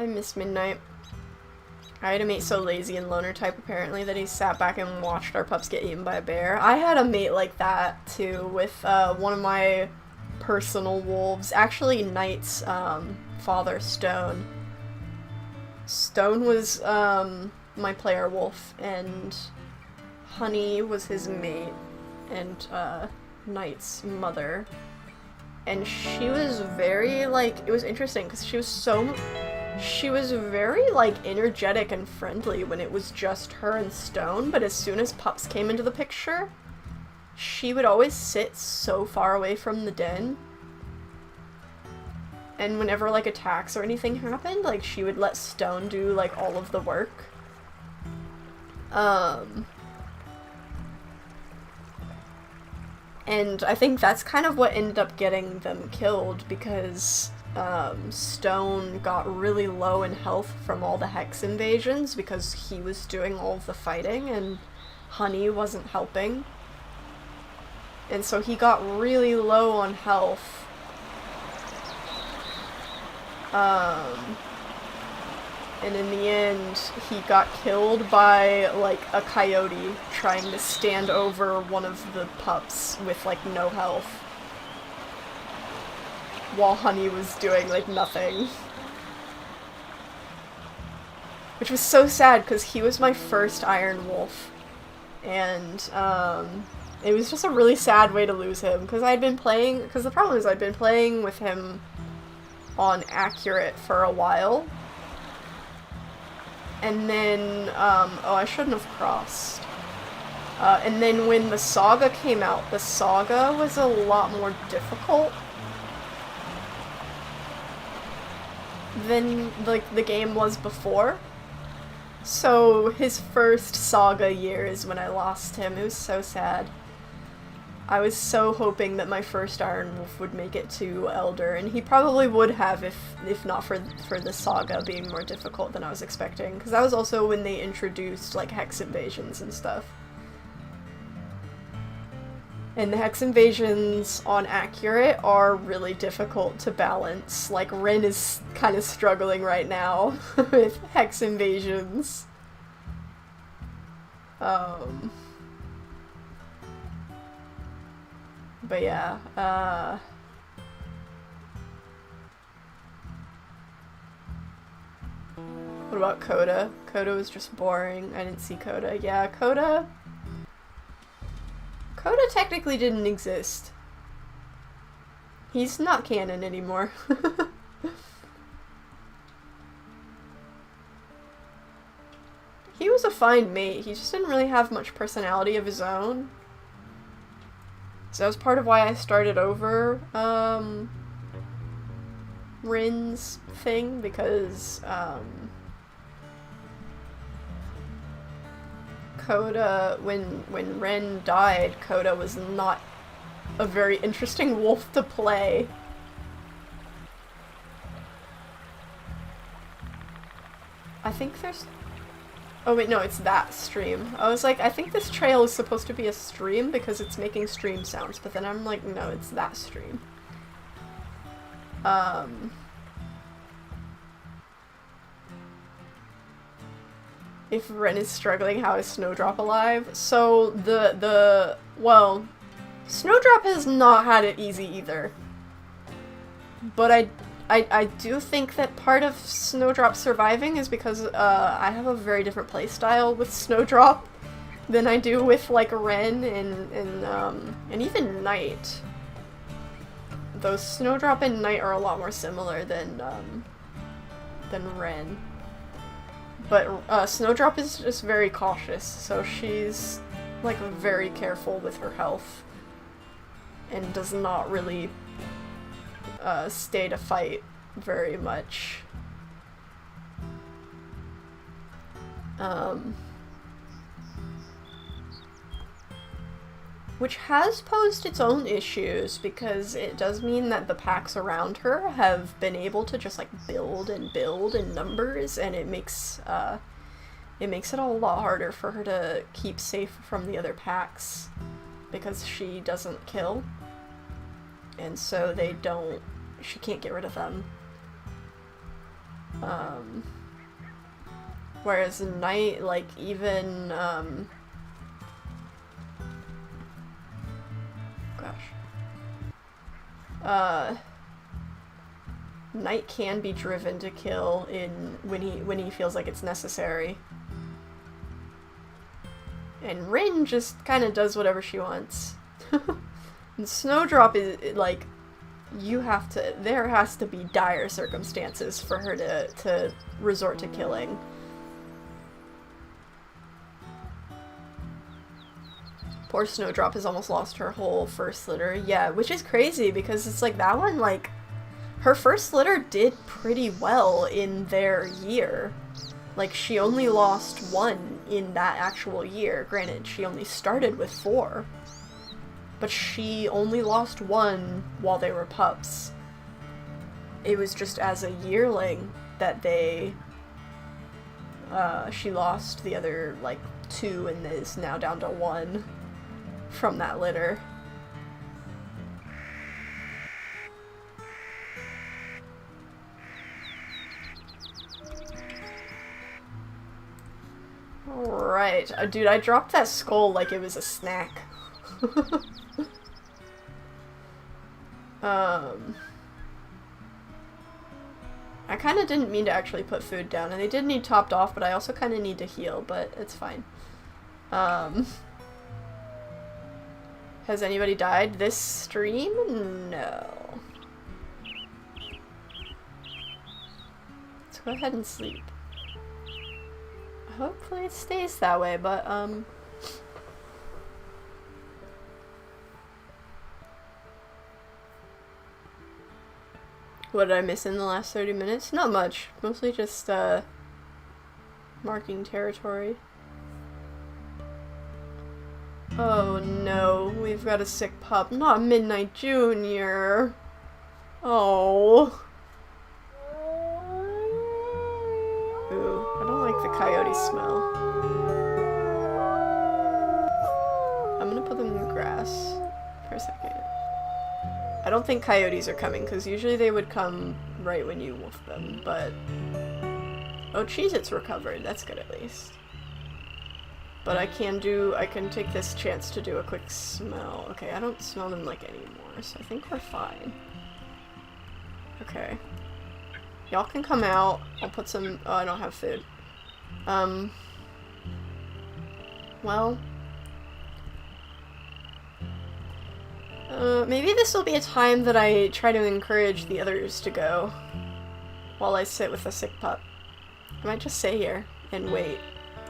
I miss Midnight. I had a mate so lazy and loner type, apparently, that he sat back and watched our pups get eaten by a bear. I had a mate like that, too, with one of my personal wolves. Actually, Knight's father, Stone. Stone was my player wolf, and Honey was his mate, and Knight's mother. And she was very, like, it was interesting, because she was very, like, energetic and friendly when it was just her and Stone, but as soon as pups came into the picture, she would always sit so far away from the den. And whenever, like, attacks or anything happened, like, she would let Stone do, like, all of the work. And I think that's kind of what ended up getting them killed, because Stone got really low in health from all the Hex invasions because he was doing all of the fighting and Honey wasn't helping. And so he got really low on health. And in the end, he got killed by, like, a coyote trying to stand over one of the pups with, like, no health. While Honey was doing, like, nothing. Which was so sad, because he was my first Ironwolf. And, it was just a really sad way to lose him, because the problem is I'd been playing with him on Accurate for a while. And then, oh, I shouldn't have crossed. And then when the Saga came out, the Saga was a lot more difficult than, like, the game was before. So his first Saga year is when I lost him. It was so sad. I was so hoping that my first Ironwolf would make it to Elder, and he probably would have if not for the Saga being more difficult than I was expecting, because that was also when they introduced, like, Hex invasions and stuff. And the Hex invasions on Accurate are really difficult to balance. Like, Wren is kind of struggling right now with Hex invasions. But yeah, what about Coda? Coda was just boring. I didn't see Coda. Yeah, Coda technically didn't exist. He's not canon anymore. He was a fine mate. He just didn't really have much personality of his own. So that was part of why I started over Wren's thing, because Coda, when Wren died, Coda was not a very interesting wolf to play. I think there's... Oh wait, no, it's that stream. I was like, I think this trail is supposed to be a stream because it's making stream sounds, but then I'm like, no, it's that stream. If Wren is struggling, how is Snowdrop alive? So, well, Snowdrop has not had it easy either. But I do think that part of Snowdrop surviving is because, I have a very different playstyle with Snowdrop than I do with, like, Wren and even Knight. Though Snowdrop and Knight are a lot more similar than Wren. But, Snowdrop is just very cautious, so she's, like, very careful with her health. And does not really, stay to fight very much. Which has posed its own issues, because it does mean that the packs around her have been able to just, like, build in numbers, and it makes it a lot harder for her to keep safe from the other packs, because she doesn't kill, and so she can't get rid of them. Whereas Knight, like, even, Knight can be driven to kill when he feels like it's necessary. And Wren just kind of does whatever she wants. And Snowdrop is, like, there has to be dire circumstances for her to resort to killing. Poor Snowdrop has almost lost her whole first litter. Yeah, which is crazy because it's like that one, like, her first litter did pretty well in their year. Like, she only lost one in that actual year. Granted, she only started with 4. But she only lost one while they were pups. It was just as a yearling that she lost the other, like, 2 and is now down to 1 from that litter. Alright. Dude, I dropped that skull like it was a snack. I kind of didn't mean to actually put food down, and they did need topped off, but I also kind of need to heal, but it's fine. Has anybody died this stream? No. Let's go ahead and sleep. Hopefully it stays that way, but, what did I miss in the last 30 minutes? Not much. Mostly just, marking territory. Oh no, we've got a sick pup. Not Midnight Junior. Oh. Ooh, I don't like the coyote smell. I'm gonna put them in the grass for a second. I don't think coyotes are coming, because usually they would come right when you wolf them, but... Oh, Cheez-Its recovered. That's good at least. But I can take this chance to do a quick smell. Okay, I don't smell them, like, anymore, so I think we're fine. Okay. Y'all can come out. I'll put some... Oh, I don't have food. Well... maybe this will be a time that I try to encourage the others to go. While I sit with a sick pup. I might just stay here and wait.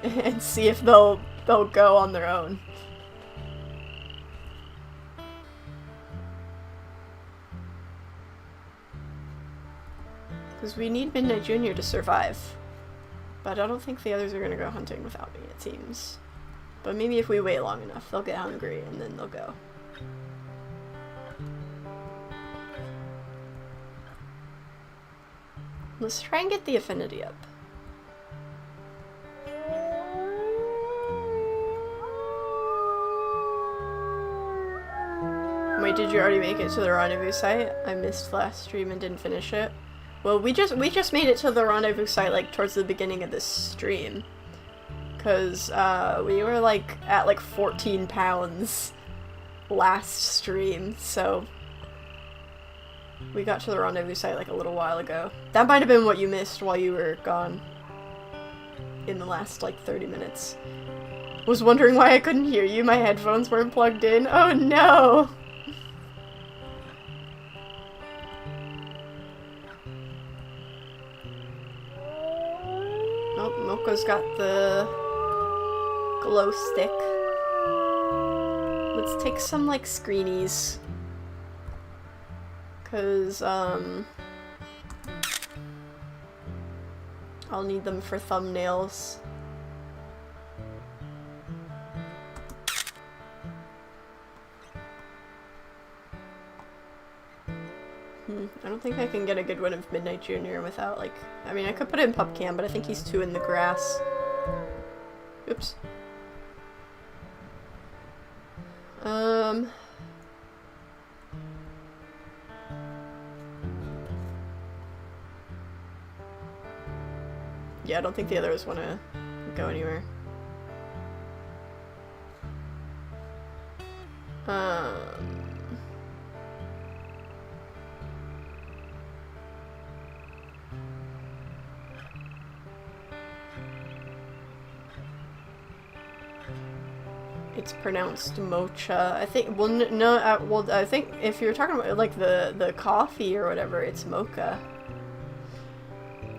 And see if they'll go on their own. Because we need Midnight Junior to survive. But I don't think the others are gonna go hunting without me, it seems. But maybe if we wait long enough, they'll get hungry and then they'll go. Let's try and get the affinity up. Wait, did you already make it to the rendezvous site? I missed last stream and didn't finish it. Well, we just made it to the rendezvous site like towards the beginning of this stream. Cause we were like at like 14 pounds last stream, so we got to the rendezvous site like a little while ago. That might have been what you missed while you were gone in the last like 30 minutes. Was wondering why I couldn't hear you. My headphones weren't plugged in. Oh no! Oh, Moko's got the glow stick. Let's take some like screenies. Cause I'll need them for thumbnails. I don't think I can get a good one of Midnight Junior without, like... I mean, I could put it in pup cam, but I think he's too in the grass. Oops. Yeah, I don't think the others want to go anywhere. It's pronounced mocha. I think, well, no, well, I think if you're talking about, like, the coffee or whatever, it's mocha.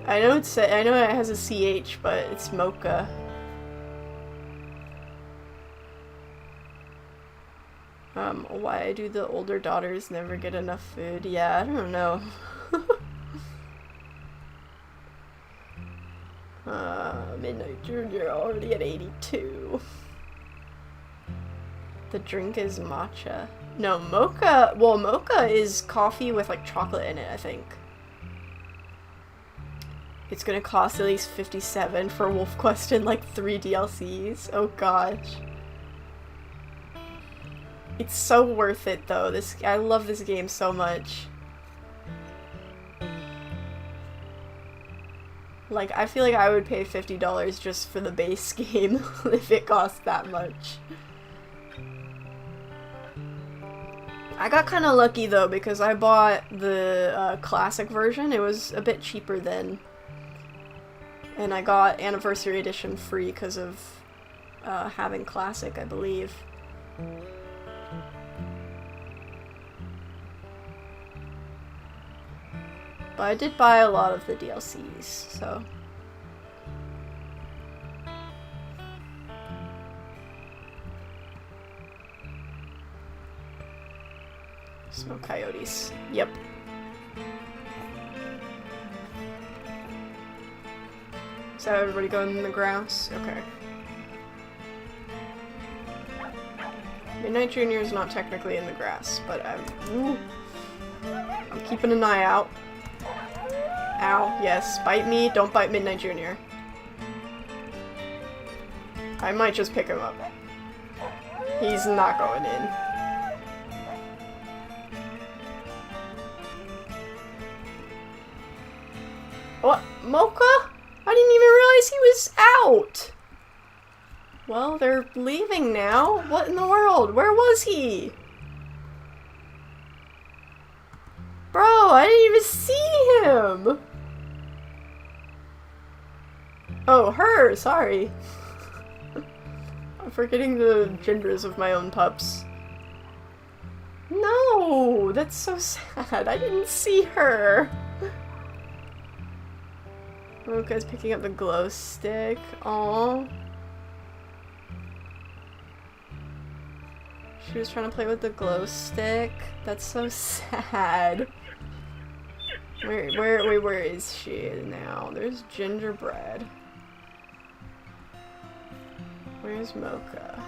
I know it has a CH, but it's mocha. Why do the older daughters never get enough food? Yeah, I don't know. Midnight Junior already at 82. The drink is matcha. No, mocha. Well, mocha is coffee with like chocolate in it, I think. It's gonna cost at least 57 for Wolf Quest and like 3 DLCs. Oh gosh. It's so worth it though. I love this game so much. Like, I feel like I would pay $50 just for the base game if it cost that much. I got kind of lucky though because I bought the classic version. It was a bit cheaper then. And I got Anniversary Edition free because of having classic, I believe. But I did buy a lot of the DLCs, so... Smoke coyotes. Yep. Is that everybody going in the grouse? Okay. Midnight Junior is not technically in the grass, but I'm keeping an eye out. Ow, yes, bite me, don't bite Midnight Junior. I might just pick him up. He's not going in. What? Mocha? I didn't even realize he was out! Well, they're leaving now. What in the world? Where was he? Bro, I didn't even see him! Oh, her! Sorry. I'm forgetting the genders of my own pups. No! That's so sad. I didn't see her. Mocha's picking up the glow stick. Aww. She was trying to play with the glow stick. That's so sad. Where is she now? There's gingerbread. Where's Mocha?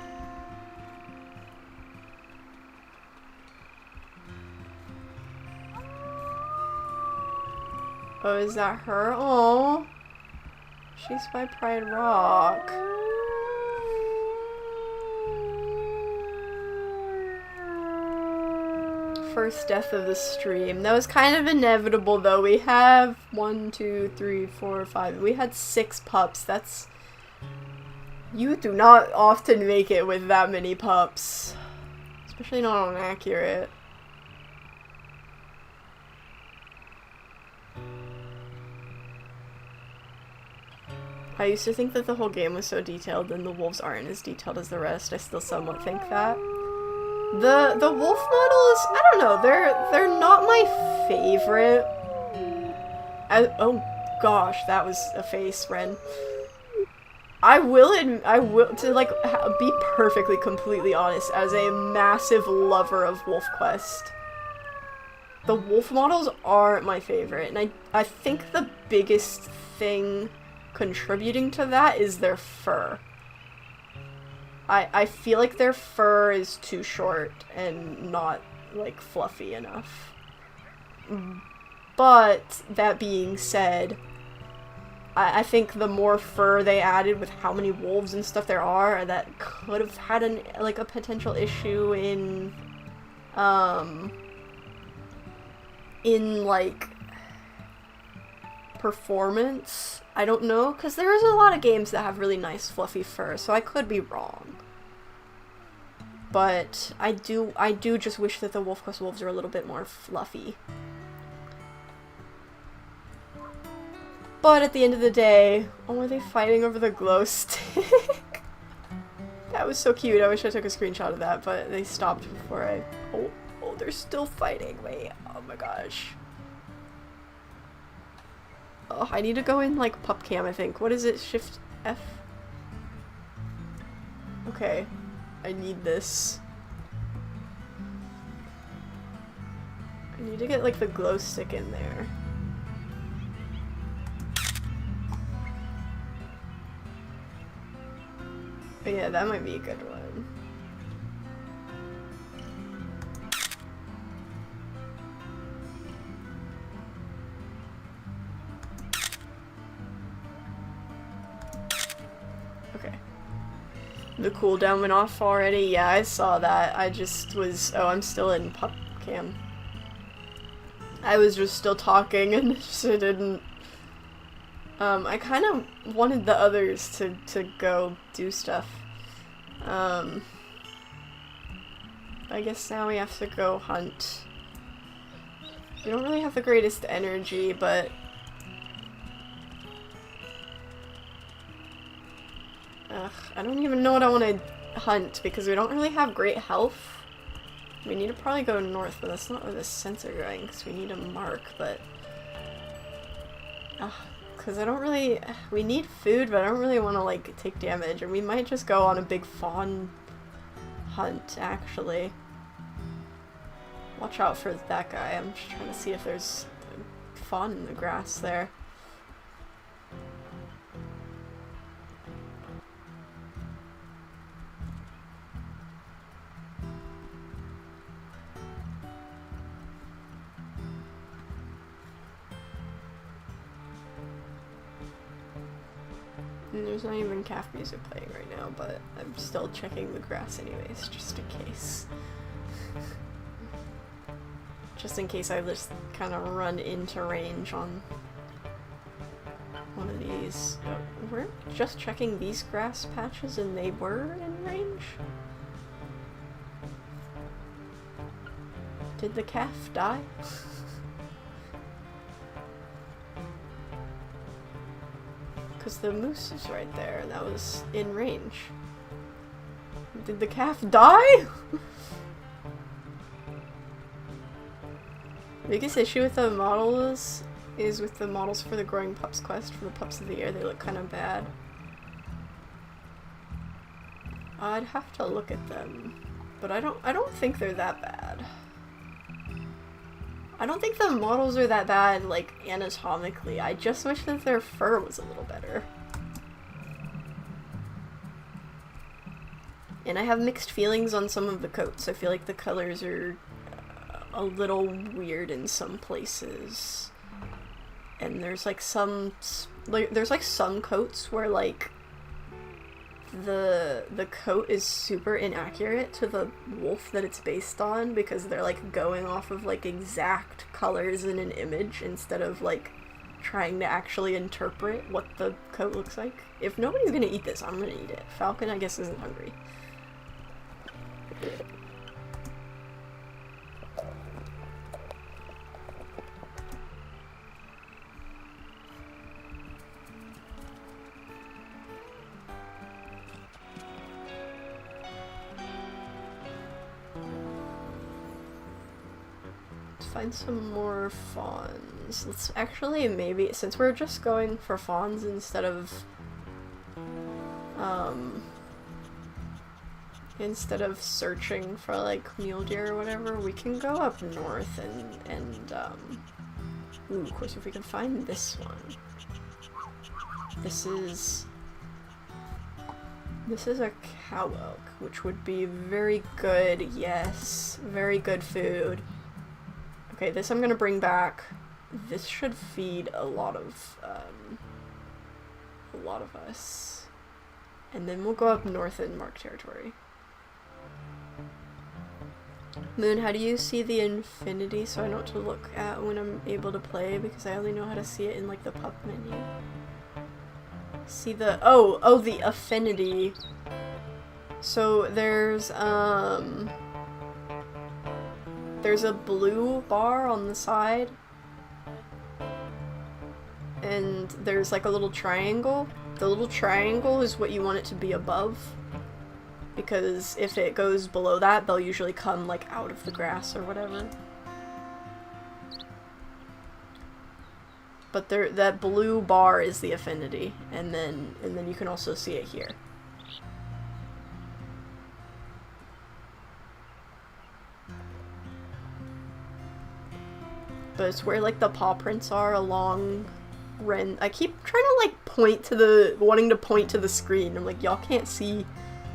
Oh, is that her? Oh, she's by Pride Rock. First death of the stream. That was kind of inevitable though. We have 1, 2, 3, 4, 5. We had 6 pups. That's... You do not often make it with that many pups. Especially not on accurate. I used to think that the whole game was so detailed and the wolves aren't as detailed as the rest. I still somewhat think that. The wolf models, I don't know, they're not my favorite. Oh gosh, that was a face, Wren. I will to like be perfectly completely honest, as a massive lover of Wolf Quest, the wolf models aren't my favorite, and I think the biggest thing contributing to that is their fur. I feel like their fur is too short and not, like, fluffy enough. But, that being said, I think the more fur they added with how many wolves and stuff there are, that could have had a potential issue in, like, performance. I don't know, because there is a lot of games that have really nice fluffy fur, so I could be wrong. But I do just wish that the Wolf Quest wolves are a little bit more fluffy. But at the end of the day, oh, are they fighting over the glow stick? That was so cute. I wish I took a screenshot of that, but they stopped before I... Oh, they're still fighting. Wait, oh my gosh. Oh, I need to go in, like, pup cam, I think. What is it? Shift F? Okay. I need this. I need to get, like, the glow stick in there. But yeah, that might be a good one. Okay. The cooldown went off already? Yeah, I saw that. I just was... Oh, I'm still in pup cam. I was just still talking and just didn't... I kind of wanted the others to go do stuff. I guess now we have to go hunt. We don't really have the greatest energy, but... Ugh, I don't even know what I want to hunt, because we don't really have great health. We need to probably go north, but that's not where the scents are going, because we need a mark, but... Because I don't really... We need food, but I don't really want to, like, take damage, and we might just go on a big fawn hunt, actually. Watch out for that guy. I'm just trying to see if there's a fawn in the grass there. And there's not even calf music playing right now, but I'm still checking the grass anyways, just in case. Just in case I just kind of run into range on one of these. Oh, we're just checking these grass patches and they were in range? Did the calf die? Because the moose is right there, and that was in range. Did the calf die? Biggest issue with the models is with the models for the Growing Pups quest, for the Pups of the Year. They look kind of bad. I'd have to look at them, but I don't think they're that bad. I don't think the models are that bad, like, anatomically. I just wish that their fur was a little better. And I have mixed feelings on some of the coats. I feel like the colors are a little weird in some places. And there's like some coats where like the coat is super inaccurate to the wolf that it's based on, because they're like going off of like exact colors in an image instead of like trying to actually interpret what the coat looks like. If nobody's gonna eat this, I'm gonna eat it. Falcon, I guess, isn't hungry. Find some more fawns. Let's actually maybe, since we're just going for fawns instead of searching for like mule deer or whatever, we can go up north and ooh, of course, if we can find this one. This is a cow elk, which would be very good. Yes, very good food. Okay, this I'm gonna bring back. This should feed a lot of us. And then we'll go up north and mark territory. Moon, how do you see the infinity so I know what to look at when I'm able to play? Because I only know how to see it in like the pup menu. See the, oh, the affinity. So there's a blue bar on the side, and there's like a little triangle. The little triangle is what you want it to be above, because if it goes below that, they'll usually come like out of the grass or whatever. But that blue bar is the affinity, and then you can also see it here. But it's where like the paw prints are along Wren. I keep trying to like wanting to point to the screen. I'm like, y'all can't see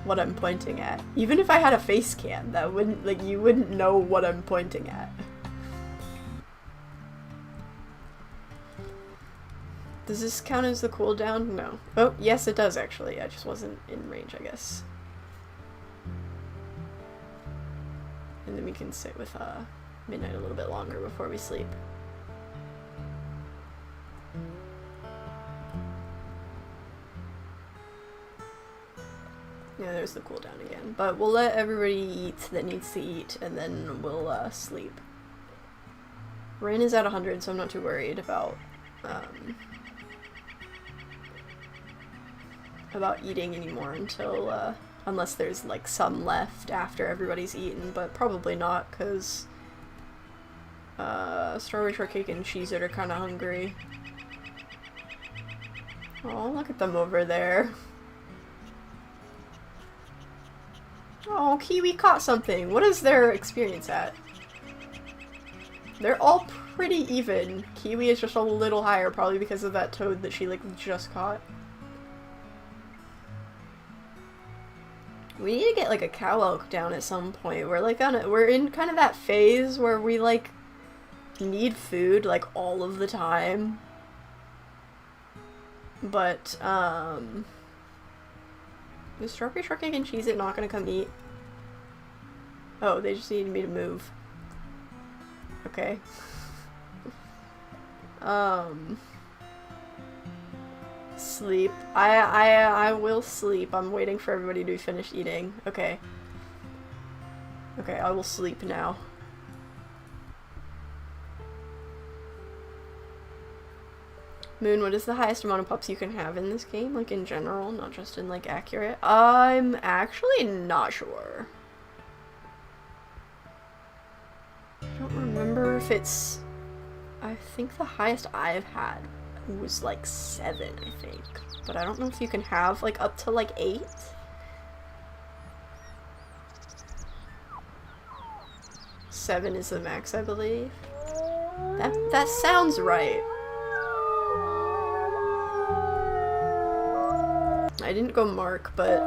what I'm pointing at. Even if I had a face cam, that wouldn't, like, you wouldn't know what I'm pointing at. Does this count as the cooldown? No. Oh, yes it does actually. I just wasn't in range, I guess. And then we can sit with Midnight a little bit longer before we sleep. Yeah, there's the cooldown again. But we'll let everybody eat that needs to eat, and then we'll sleep. Wren is at 100, so I'm not too worried about eating anymore until unless there's like some left after everybody's eaten, but probably not, because Strawberry Shortcake and Cheez-It are kind of hungry. Oh, look at them over there. Oh, Kiwi caught something. What is their experience at? They're all pretty even. Kiwi is just a little higher, probably because of that toad that she like just caught. We need to get like a cow elk down at some point. We're like we're in kind of that phase where we like need food like all of the time. But is Strawberry Shortcake and Cheez-It not gonna come eat? Oh, they just needed me to move. Okay. Sleep. I will sleep. I'm waiting for everybody to finish eating. Okay. Okay, I will sleep now. Moon, what is the highest amount of pups you can have in this game? Like in general, not just in like accurate? I'm actually not sure. I don't remember if it's... I think the highest I've had was like 7, I think. But I don't know if you can have like up to like 8. Seven is the max, I believe. That sounds right. I didn't go mark, but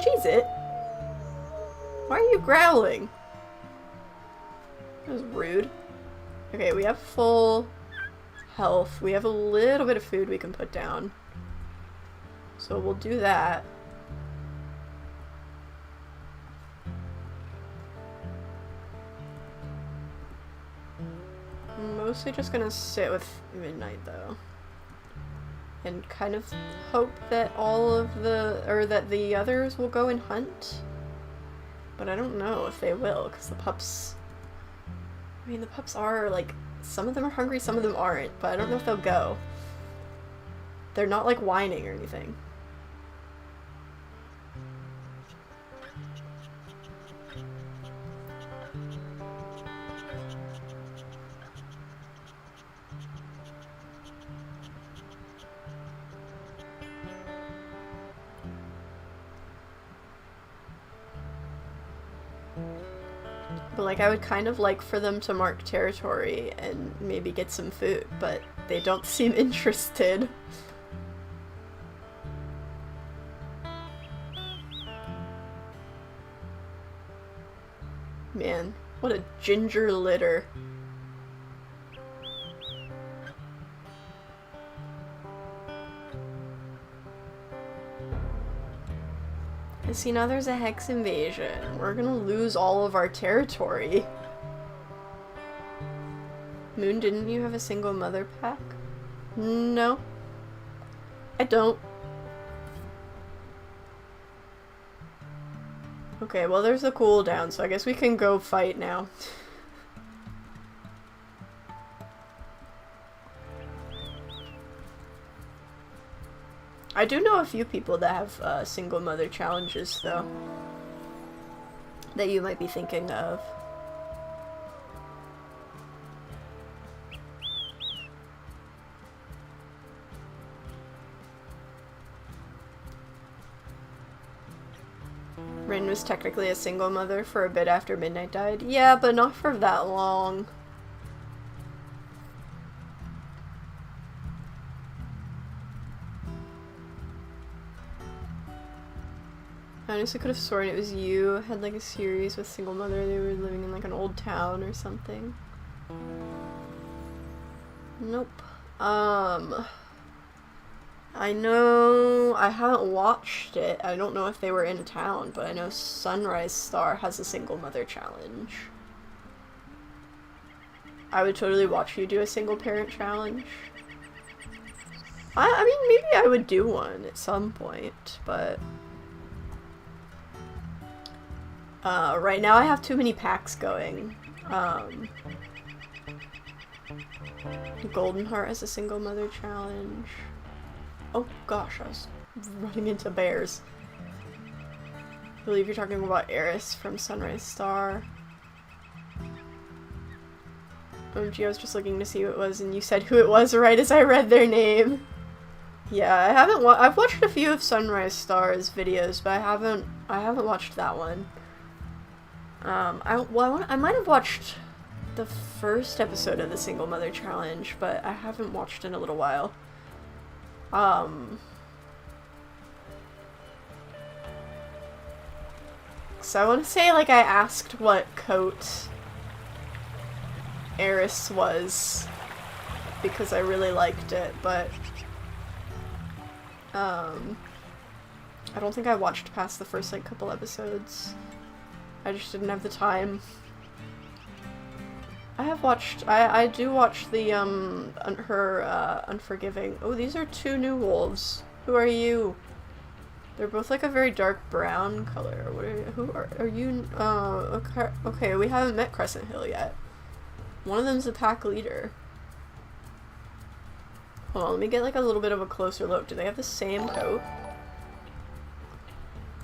Cheese it. Why are you growling? That was rude. Okay, we have full health. We have a little bit of food we can put down. So we'll do that. I'm mostly just gonna sit with Midnight though. And kind of hope that that the others will go and hunt. But I don't know if they will, because the pups... I mean, the pups are, like, some of them are hungry, some of them aren't, but I don't know if they'll go. They're not, like, whining or anything. But, like, I would kind of like for them to mark territory and maybe get some food, but they don't seem interested. Man, what a ginger litter. See, now there's a hex invasion. We're gonna lose all of our territory. Moon, didn't you have a single mother pack? No. I don't. Okay, well there's a cooldown, so I guess we can go fight now. I do know a few people that have single mother challenges, though, that you might be thinking of. Wren was technically a single mother for a bit after Midnight died. Yeah, but not for that long. I honestly could have sworn it was you had like a series with single mother. They were living in like an old town or something. Nope. I know I haven't watched it. I don't know if they were in town, but I know Sunrise Star has a single mother challenge. I would totally watch you do a single parent challenge. I mean, maybe I would do one at some point, but right now I have too many packs going. Golden Heart has a single mother challenge. Oh gosh, I was running into bears. I believe you're talking about Eris from Sunrise Star. OMG, I was just looking to see who it was and you said who it was right as I read their name. Yeah, I've watched a few of Sunrise Star's videos, but I haven't watched that one. I might have watched the first episode of the Single Mother Challenge, but I haven't watched in a little while. So I want to say, like, I asked what coat Eris was, because I really liked it, but, I don't think I watched past the first, like, couple episodes. I just didn't have the time. I do watch the, her, Unforgiving. Oh, these are two new wolves. Who are you? They're both like a very dark brown color. What are you, okay, we haven't met Crescent Hill yet. One of them's the pack leader. Hold on, let me get like a little bit of a closer look. Do they have the same coat?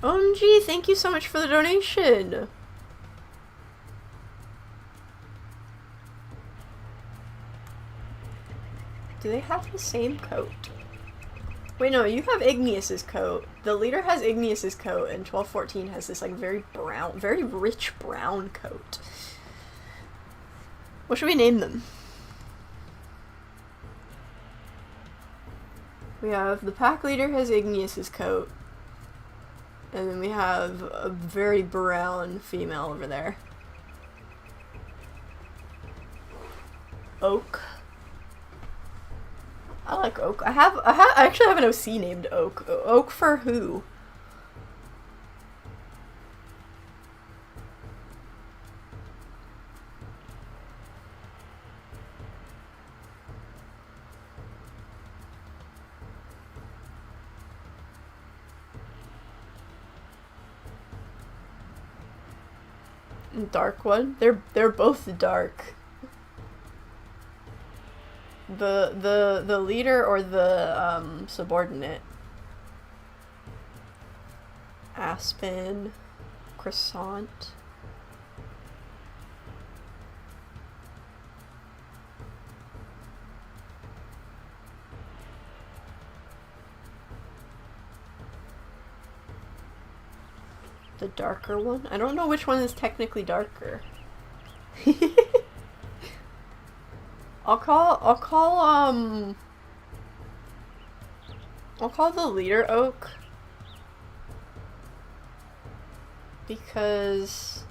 OMG, thank you so much for the donation! Do they have the same coat? Wait, no, you have Igneous's coat. The leader has Igneous's coat, and 1214 has this like very brown, very rich brown coat. What should we name them? We have the pack leader has Igneous's coat. And then we have a very brown female over there. Oak. I like Oak. I actually have an OC named Oak. Oak for who? Dark one? They're both dark. The leader or the subordinate? Aspen, Croissant. The darker one? I don't know which one is technically darker. I'll call the leader Oak. Because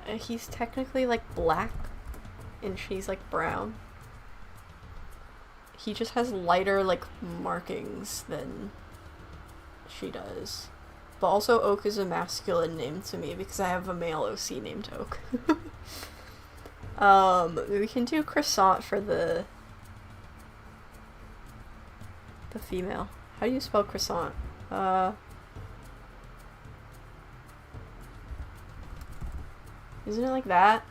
he's technically like black and she's like brown. He just has lighter, like, markings than she does. But also, Oak is a masculine name to me because I have a male OC named Oak. We can do Croissant for the female. How do you spell croissant? Isn't it like that?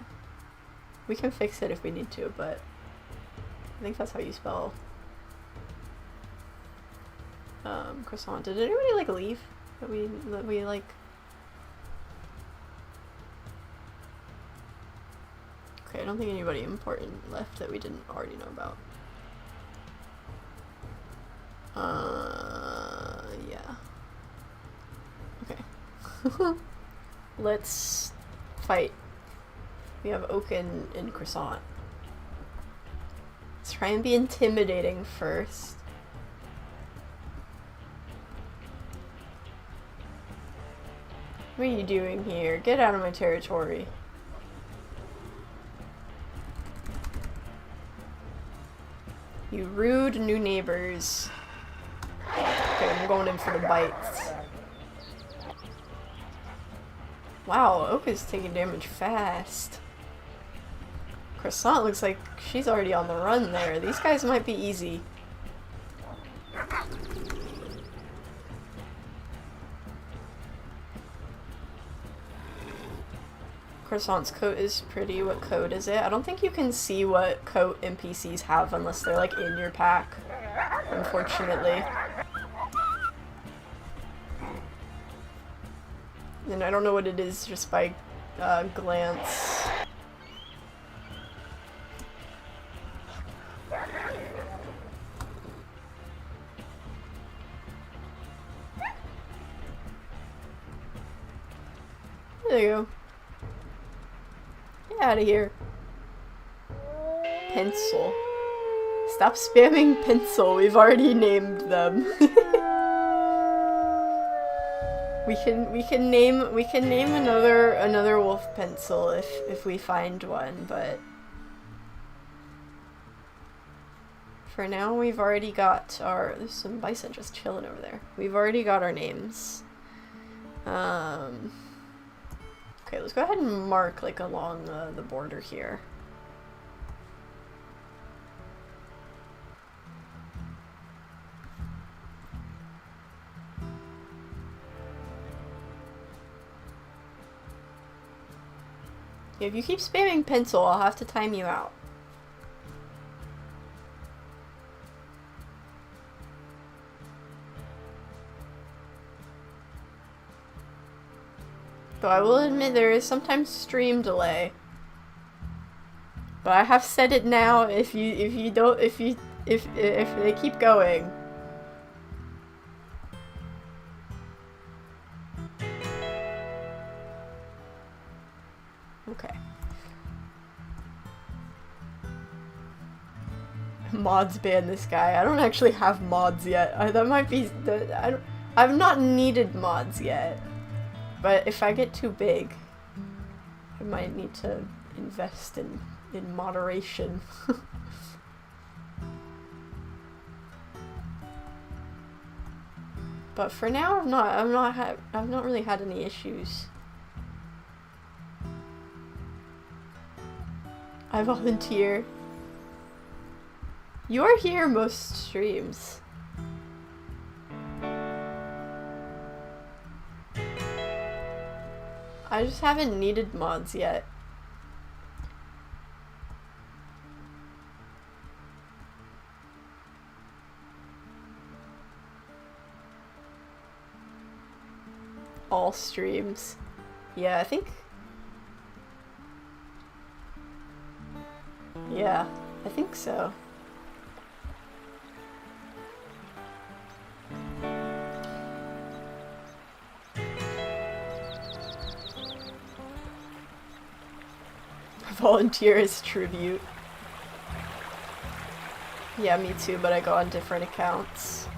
We can fix it if we need to, but I think that's how you spell croissant. Did anybody like leave? That we like. Okay, I don't think anybody important left that we didn't already know about. Yeah. Okay. Let's fight. We have Oak and Croissant. Let's try and be intimidating first. What are you doing here? Get out of my territory. You rude new neighbors. Okay, I'm going in for the bites. Wow, Oak is taking damage fast. Croissant looks like she's already on the run there. These guys might be easy. Croissant's coat is pretty. What coat is it? I don't think you can see what coat NPCs have unless they're like in your pack, unfortunately. And I don't know what it is just by glance. There you go. Get out of here. Pencil. Stop spamming pencil. We've already named them. We can name another wolf pencil if we find one, but for now we've already got our. There's some bison just chilling over there. We've already got our names. Okay, let's go ahead and mark like along the border here. If you keep spamming pencil, I'll have to time you out. Though I will admit there is sometimes stream delay. But I have said it now, if they keep going. Okay. Mods ban this guy. I don't actually have mods yet. That might be the. I've not needed mods yet. But if I get too big, I might need to invest in moderation. But for now, I've not really had any issues. I volunteer. You're here most streams. I just haven't needed mods yet. All streams. Yeah, I think. Yeah, I think so. Volunteer as tribute. Yeah, me too, but I go on different accounts.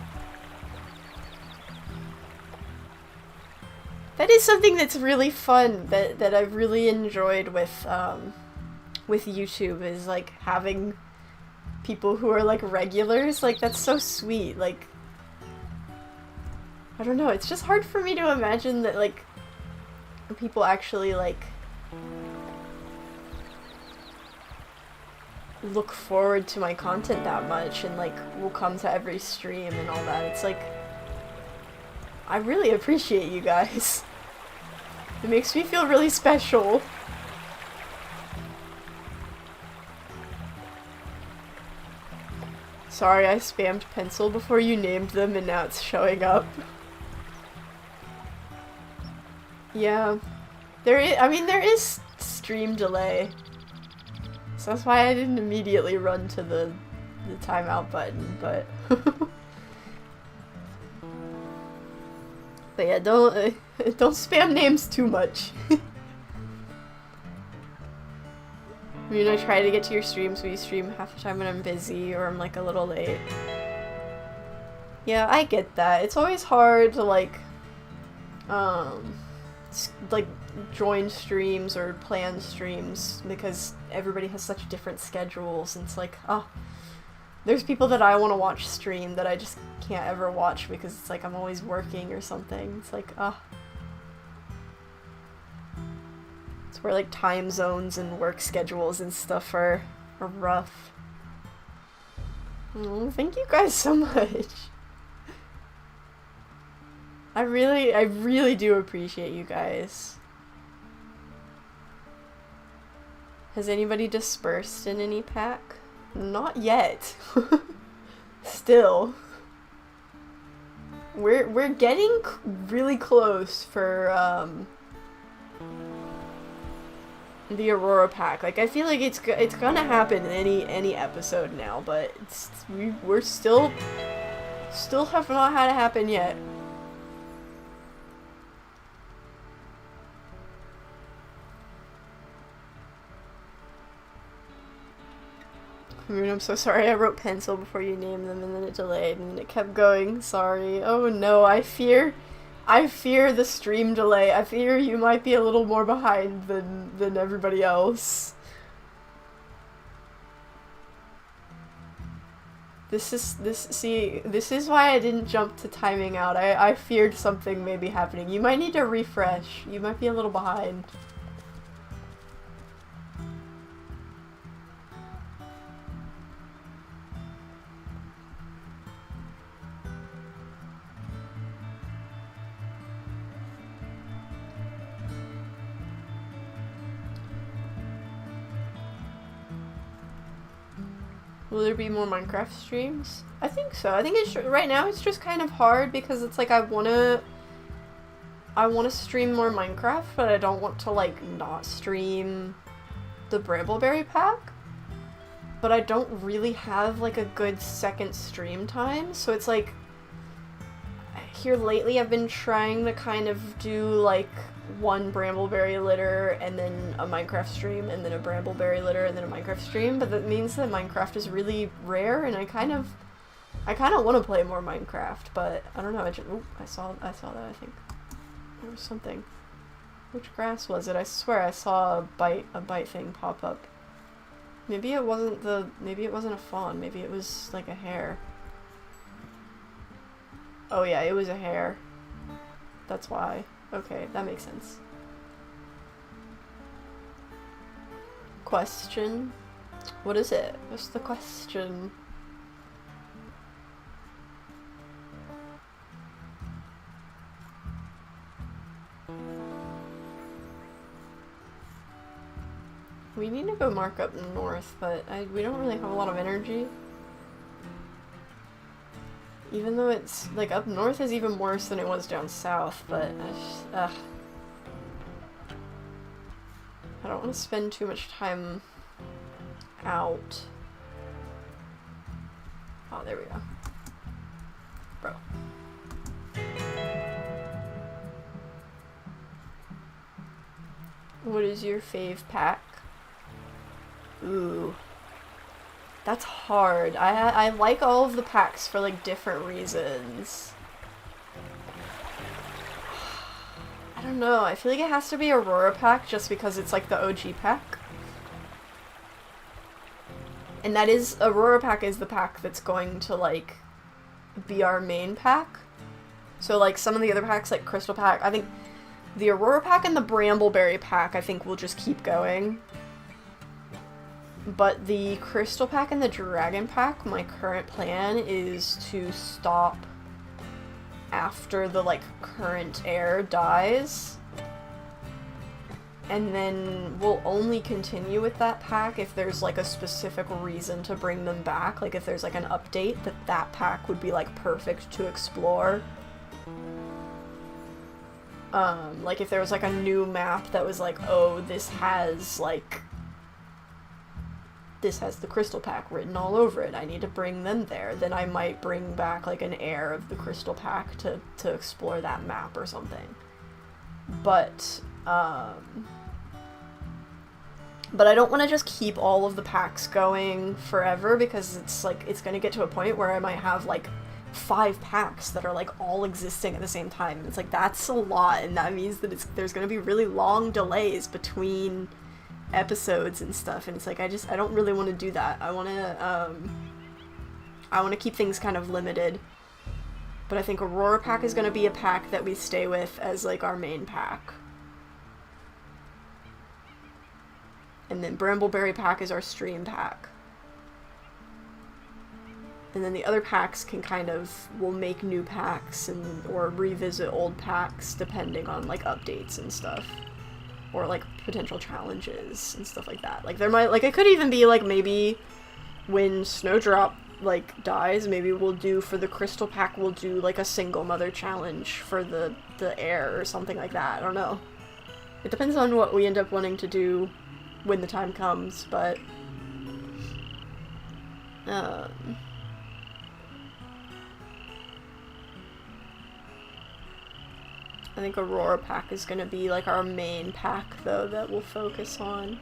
That is something that's really fun, that I've really enjoyed with YouTube, is like having people who are like regulars. Like, that's so sweet. Like, I don't know, it's just hard for me to imagine that like people actually like look forward to my content that much and like will come to every stream and all that. It's like, I really appreciate you guys. It makes me feel really special. Sorry, I spammed pencil before you named them and now it's showing up. Yeah. There is stream delay. So that's why I didn't immediately run to the timeout button, but but yeah, don't spam names too much. I mean, I try to get to your streams, but you stream half the time when I'm busy or I'm like a little late. Yeah, I get that. It's always hard to like join streams or plan streams because everybody has such different schedules, and it's like, oh, there's people that I want to watch stream that I just can't ever watch because it's like I'm always working or something. It's like, it's where like time zones and work schedules and stuff are rough. Oh, thank you guys so much. I really do appreciate you guys. Has anybody dispersed in any pack? Not yet. Still. We're getting really close for the Aurora pack. Like, I feel like it's gonna happen in any episode now, but we're still have not had it happen yet. I mean, I'm so sorry I wrote pencil before you named them and then it delayed and it kept going. Sorry. Oh no, I fear the stream delay. I fear you might be a little more behind than everybody else. This is why I didn't jump to timing out. I feared something may be happening. You might need to refresh. You might be a little behind. Will there be more Minecraft streams? I think so. I think it's right now it's just kind of hard because it's like I wanna stream more Minecraft, but I don't want to like not stream the Brambleberry pack. But I don't really have like a good second stream time, so it's like here lately I've been trying to kind of do like one Brambleberry litter and then a Minecraft stream and then a Brambleberry litter and then a Minecraft stream, but that means that Minecraft is really rare, and I kind of want to play more Minecraft, but I don't know. I saw that. I think there was something. Which grass was it? I swear I saw a bite thing pop up. Maybe it wasn't a fawn. Maybe it was like a hare. Oh yeah, it was a hare. That's why. Okay, that makes sense. Question? What is it? What's the question? We need to go mark up north, but we don't really have a lot of energy. Even though it's, like, up north is even worse than it was down south, but I don't want to spend too much time out. Oh, there we go. Bro. What is your fave pack? Ooh. That's hard. I like all of the packs for, like, different reasons. I don't know. I feel like it has to be Aurora pack just because it's, like, the OG pack. And that is, Aurora pack is the pack that's going to, like, be our main pack. So, like, some of the other packs, like Crystal pack, I think the Aurora pack and the Brambleberry pack, I think will just keep going. But the Crystal pack and the Dragon pack, my current plan is to stop after the, like, current heir dies. And then we'll only continue with that pack if there's, like, a specific reason to bring them back. Like, if there's, like, an update, that pack would be, like, perfect to explore. Like, if there was, like, a new map that was like, oh, this has the Crystal pack written all over it, I need to bring them there, then I might bring back, like, an heir of the Crystal pack to explore that map or something. But I don't want to just keep all of the packs going forever, because it's, like, it's gonna get to a point where I might have, like, 5 packs that are, like, all existing at the same time. And it's like, that's a lot, and that means that there's gonna be really long delays between episodes and stuff, and it's like, I don't really want to do that. I want to keep things kind of limited. But I think Aurora pack is going to be a pack that we stay with as, like, our main pack. And then Brambleberry pack is our stream pack. And then the other packs can we'll make new packs or revisit old packs depending on, like, updates and stuff. Or, like, potential challenges and stuff like that. Like, there might, like, it could even be, like, maybe when Snowdrop, like, dies, maybe we'll do, for the Crystal pack, we'll do, like, a single mother challenge for the heir or something like that. I don't know. It depends on what we end up wanting to do when the time comes, but I think Aurora pack is gonna be, like, our main pack, though, that we'll focus on.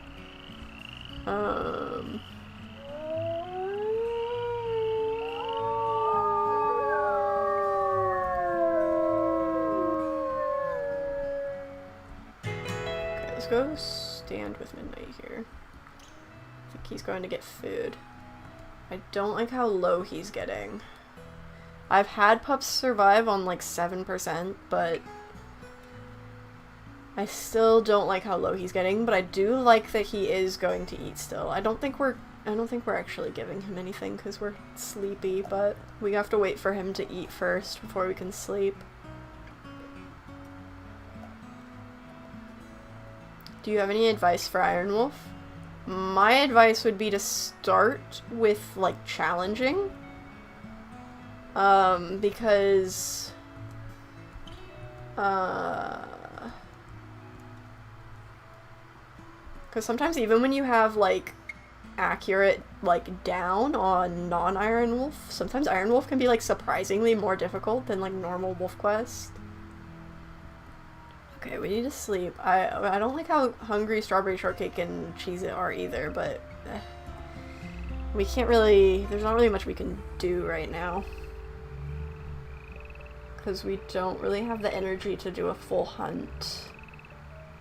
Okay, let's go stand with Midnight here. I think he's going to get food. I don't like how low he's getting. I've had pups survive on, like, 7%, but I still don't like how low he's getting, but I do like that he is going to eat still. I don't think we're actually giving him anything because we're sleepy, but we have to wait for him to eat first before we can sleep. Do you have any advice for Ironwolf? My advice would be to start with, like, challenging. Because sometimes even when you have, like, accurate, like, down on non-Ironwolf, sometimes Ironwolf can be, like, surprisingly more difficult than, like, normal wolf quest. Okay, we need to sleep. I don't like how hungry Strawberry Shortcake and Cheez-It are either, but we can't really, there's not really much we can do right now. Because we don't really have the energy to do a full hunt.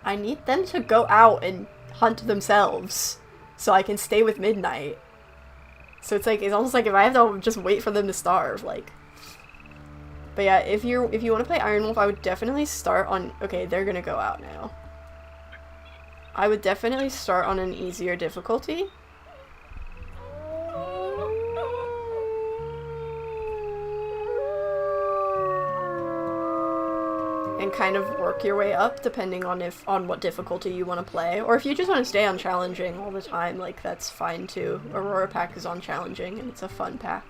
I need them to go out and hunt themselves so I can stay with Midnight. So it's like, it's almost like if I have to just wait for them to starve, like. But yeah, if you want to play Ironwolf, I would definitely start on, okay, they're gonna go out now. I would definitely start on an easier difficulty. And kind of work your way up depending on what difficulty you want to play. Or if you just want to stay on challenging all the time, like that's fine too. Aurora pack is on challenging and it's a fun pack.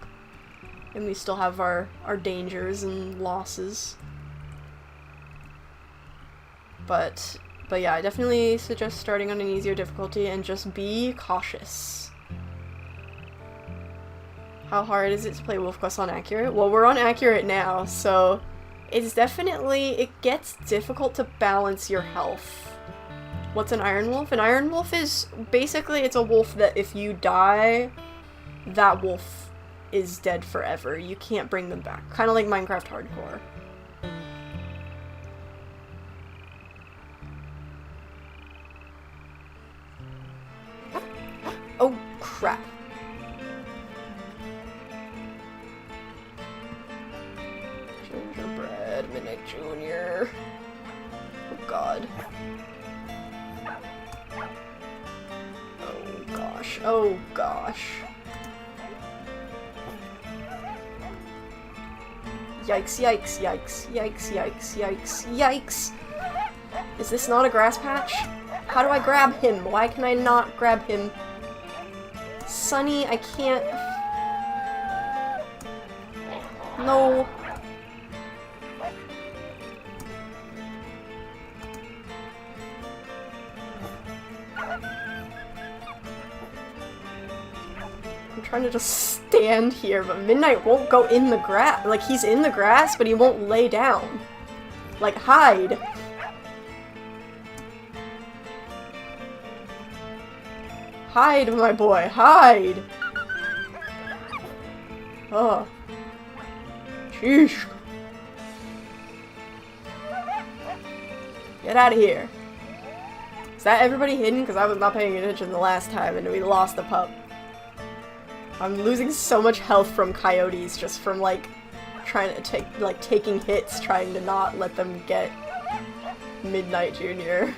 And we still have our dangers and losses. But yeah, I definitely suggest starting on an easier difficulty and just be cautious. How hard is it to play Wolf Quest on Accurate? Well, we're on Accurate now, so it's definitely, it gets difficult to balance your health. What's an Ironwolf? An Ironwolf is basically, it's a wolf that if you die, that wolf is dead forever. You can't bring them back. Kind of like Minecraft Hardcore. Oh, crap. Gingerbread, Midnight Junior. Oh, God. Oh, gosh. Oh, gosh. Yikes, yikes, yikes, yikes, yikes, yikes, yikes. Is this not a grass patch? How do I grab him? Why can I not grab him? Sunny, I can't. No. I'm trying to just stand here, but Midnight won't go in the grass. Like, he's in the grass, but he won't lay down. Like, hide. Hide, my boy, hide! Oh. Sheesh. Get out of here. Is that everybody hidden? Because I was not paying attention the last time and we lost the pup. I'm losing so much health from coyotes just from like trying to taking hits, trying to not let them get Midnight Junior.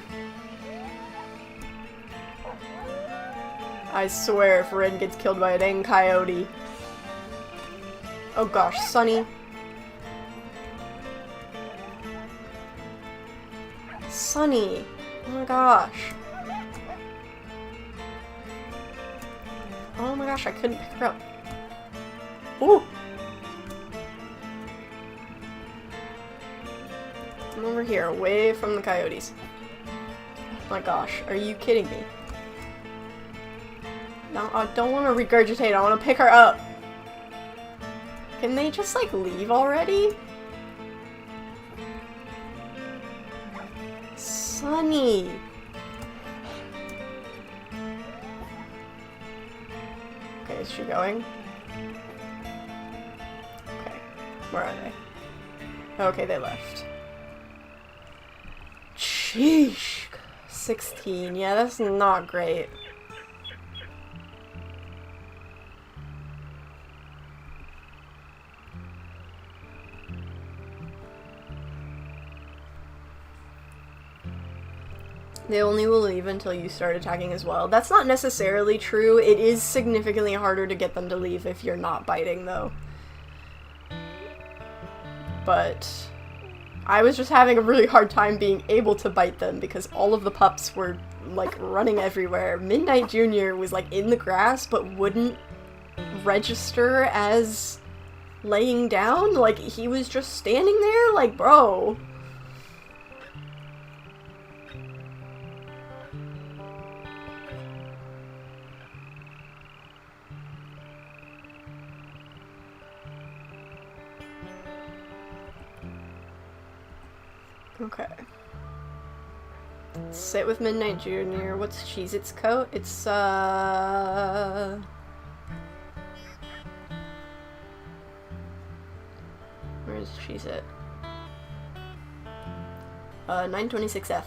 I swear if Wren gets killed by a dang coyote. Oh gosh, Sunny. Sunny. Oh my gosh. Oh my gosh, I couldn't pick her up. Ooh! I'm over here, away from the coyotes. Oh my gosh, are you kidding me? No, I don't want to regurgitate, I want to pick her up. Can they just, like, leave already? Sunny! Okay, is she going? Okay, where are they? Okay, they left. Sheesh! 16, yeah, that's not great. They only will leave until you start attacking as well. That's not necessarily true. It is significantly harder to get them to leave if you're not biting, though. But I was just having a really hard time being able to bite them because all of the pups were, like, running everywhere. Midnight Junior was, like, in the grass but wouldn't register as laying down. Like, he was just standing there, like, bro. Okay. Sit with Midnight Junior. What's Cheez-Its coat? It's, where's Cheez-It? 926F.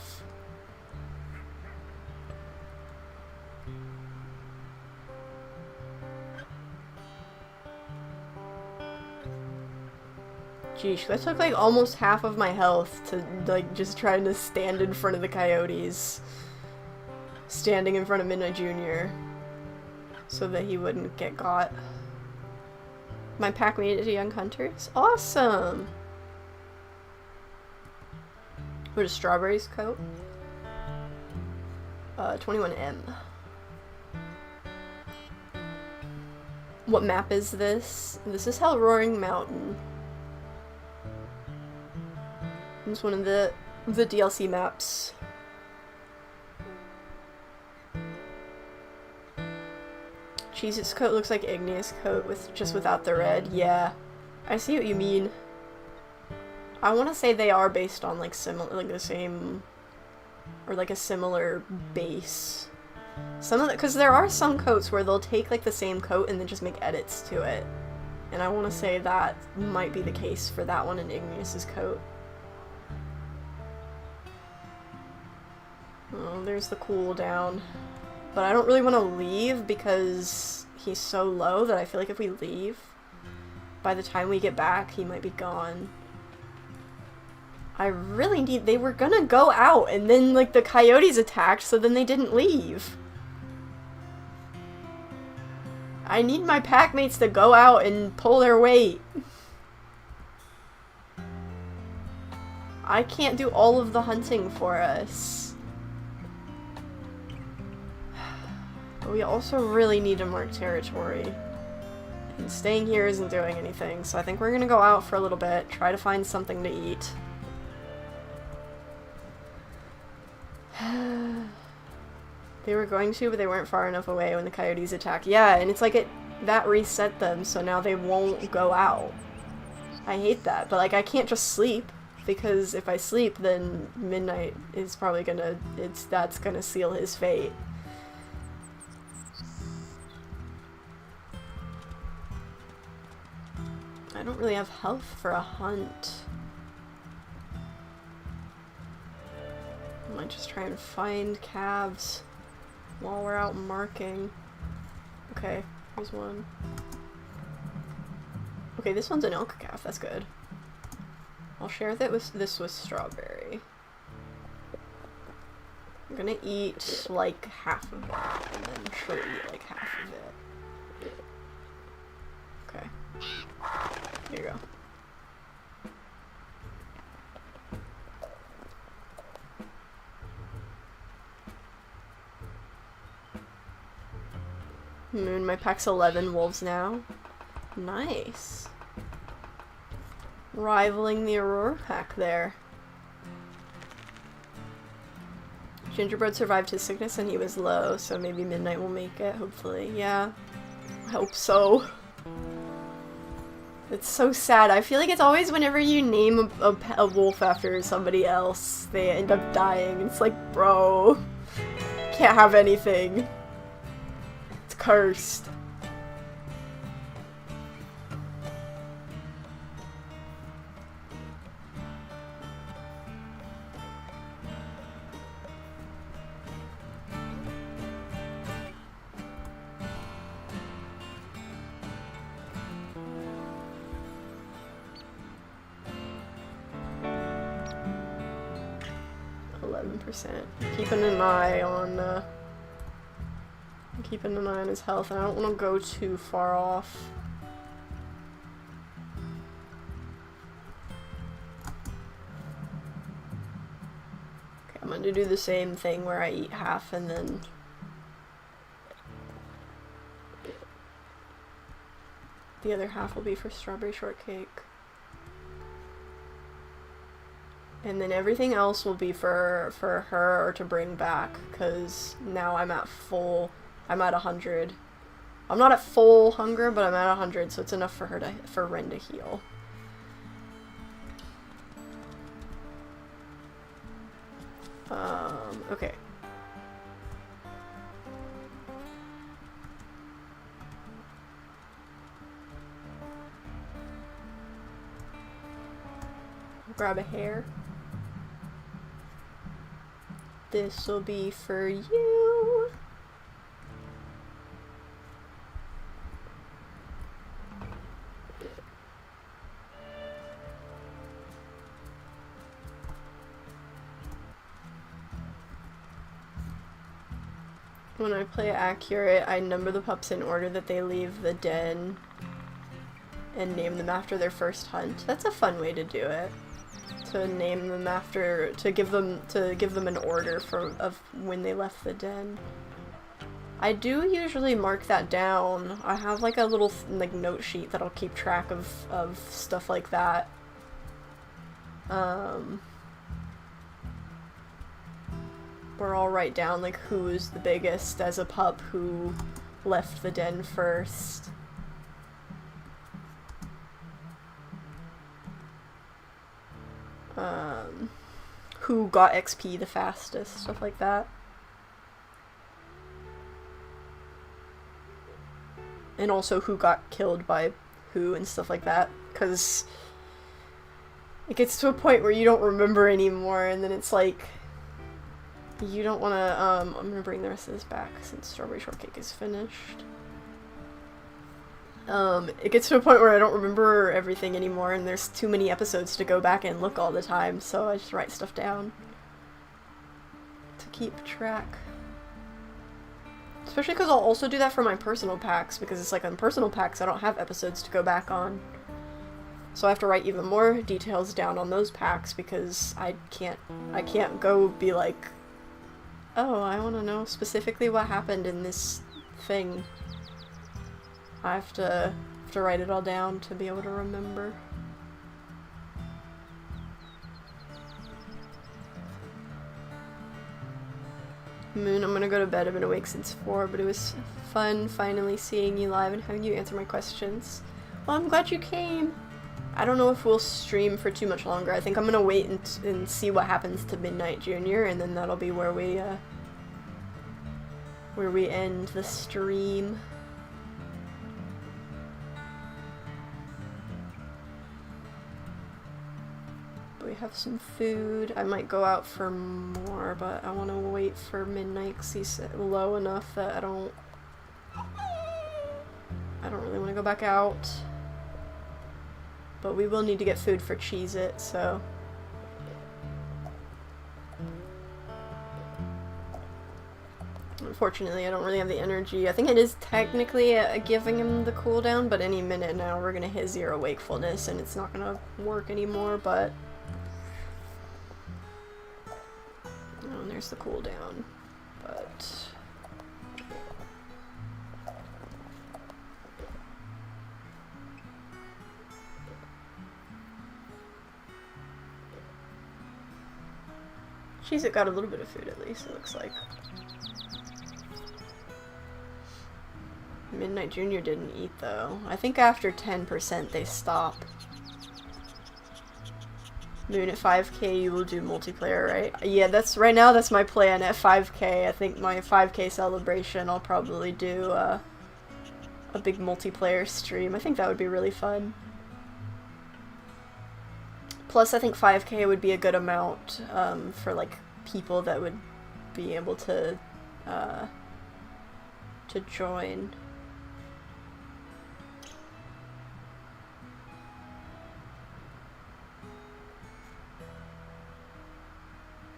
Geesh, that took like almost half of my health to like just trying to stand in front of the coyotes. Standing in front of Midnight Junior. So that he wouldn't get got. My pack made it to Young Hunters? Awesome! What is Strawberry's coat? 21M. What map is this? This is Hell Roaring Mountain. It's one of the DLC maps. Cheez-Its coat looks like Igneous coat with just without the red. Yeah, I see what you mean. I want to say they are based on like similar, like the same, or like a similar base. Some of the, because there are some coats where they'll take like the same coat and then just make edits to it, and I want to say that might be the case for that one in Igneous's coat. Oh, there's the cooldown. But I don't really want to leave because he's so low that I feel like if we leave, by the time we get back, he might be gone. I really need- they were gonna go out and then like the coyotes attacked, so then they didn't leave. I need my pack mates to go out and pull their weight. I can't do all of the hunting for us. But we also really need to mark territory. And staying here isn't doing anything, so I think we're gonna go out for a little bit, try to find something to eat. They were going to, but they weren't far enough away when the coyotes attacked. Yeah, and it's like that reset them, so now they won't go out. I hate that, but like I can't just sleep, because if I sleep, then Midnight is probably gonna, that's gonna seal his fate. I don't really have health for a hunt. I might just try and find calves while we're out marking. Okay, here's one. Okay, this one's an elk calf, that's good. I'll share this with Strawberry. I'm gonna eat like half of that and then she'll eat like half of it. Okay. Here you go. Moon, my pack's 11 wolves now. Nice. Rivaling the Aurora pack there. Gingerbread survived his sickness and he was low, so maybe Midnight will make it, hopefully. Yeah. I hope so. It's so sad. I feel like it's always whenever you name a wolf after somebody else, they end up dying. It's like, bro, can't have anything. It's cursed. Keeping an eye on his health, and I don't want to go too far off. Okay, I'm gonna do the same thing where I eat half and then the other half will be for strawberry shortcake. And then everything else will be for her or to bring back, because now I'm at 100. I'm not at full hunger, but I'm at 100, so it's enough for Wren to heal. Okay. Grab a hair. This'll be for you. When I play accurate, I number the pups in order that they leave the den and name them after their first hunt. That's a fun way to do it. To name them after, to give them an order of when they left the den. I do usually mark that down. I have like a little like note sheet that I'll keep track of stuff like that. Where I'll write down like who's the biggest as a pup, who left the den first. Who got XP the fastest, stuff like that. And also who got killed by who and stuff like that, because it gets to a point where you don't remember anymore, and then it's like, you don't want to, I'm gonna bring the rest of this back since Strawberry Shortcake is finished. It gets to a point where I don't remember everything anymore, and there's too many episodes to go back and look all the time, so I just write stuff down to keep track. Especially because I'll also do that for my personal packs, because it's like on personal packs I don't have episodes to go back on. So I have to write even more details down on those packs, because I can't go be like, oh, I want to know specifically what happened in this thing. I have to write it all down to be able to remember. Moon, I'm gonna go to bed. I've been awake since 4, but it was fun finally seeing you live and having you answer my questions. Well, I'm glad you came. I don't know if we'll stream for too much longer. I think I'm gonna wait and see what happens to Midnight Junior, and then that'll be where we end the stream. We have some food. I might go out for more, but I want to wait for midnight because he's low enough that I don't really want to go back out. But we will need to get food for Cheez-It, so. Unfortunately, I don't really have the energy. I think it is technically giving him the cooldown, but any minute now we're gonna hit 0 wakefulness and it's not gonna work anymore, but. Oh, and there's the cooldown, but. Cheez-It got a little bit of food at least, it looks like. Midnight Junior didn't eat though. I think after 10% they stop. Moon, at 5k you will do multiplayer, right? Yeah, that's right now that's my plan at 5k. I think my 5k celebration I'll probably do a big multiplayer stream. I think that would be really fun. Plus I think 5k would be a good amount for like people that would be able to join.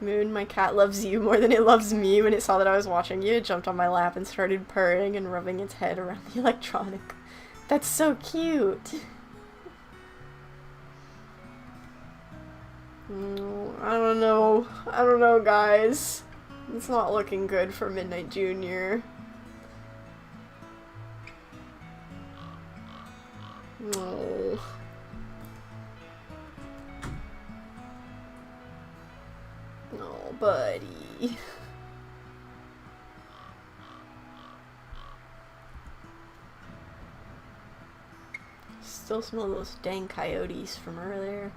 Moon, my cat loves you more than it loves me. When it saw that I was watching you, it jumped on my lap and started purring and rubbing its head around the electronic. That's so cute! I don't know guys. It's not looking good for Midnight Junior. No. Oh, buddy. Still smell those dang coyotes from earlier.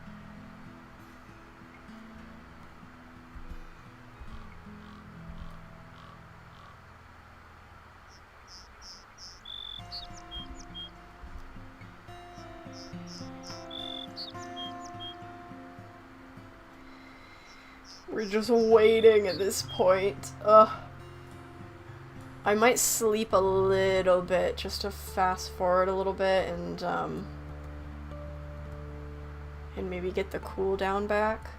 We're just waiting at this point. Ugh. I might sleep a little bit just to fast forward a little bit and maybe get the cooldown back.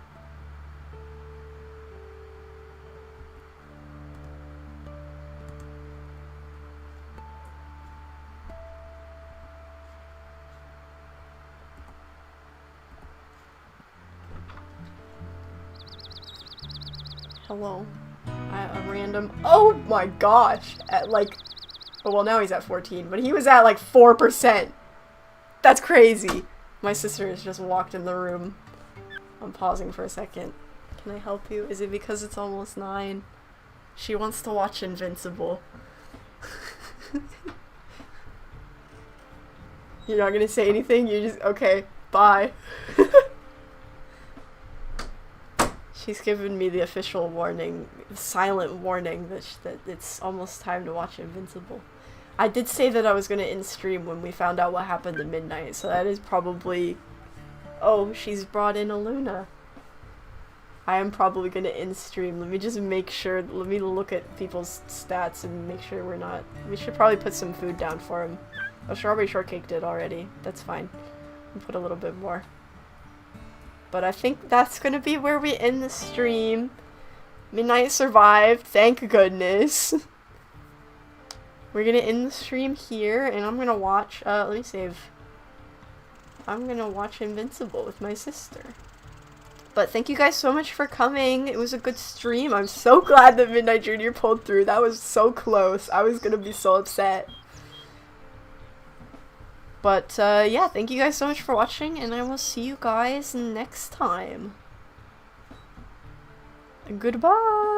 Hello. A random— oh my gosh! At like— oh, well, now he's at 14, but he was at like 4%. That's crazy. My sister has just walked in the room. I'm pausing for a second. Can I help you? Is it because it's almost 9? She wants to watch Invincible. You're not gonna say anything? You just— okay, bye. She's given me the official warning, silent warning, that it's almost time to watch Invincible. I did say that I was going to end stream when we found out what happened at midnight, so that is probably— oh, she's brought in a Luna. I am probably going to end stream. Let me just make sure— let me look at people's stats and make sure we're not— we should probably put some food down for him. Oh, Strawberry Shortcake did already. That's fine. We'll put a little bit more. But I think that's gonna be where we end the stream. Midnight survived, thank goodness. We're gonna end the stream here, and I'm gonna watch— let me save. I'm gonna watch Invincible with my sister. But thank you guys so much for coming. It was a good stream. I'm so glad that Midnight Junior pulled through. That was so close. I was gonna be so upset. But, yeah, thank you guys so much for watching, and I will see you guys next time. Goodbye!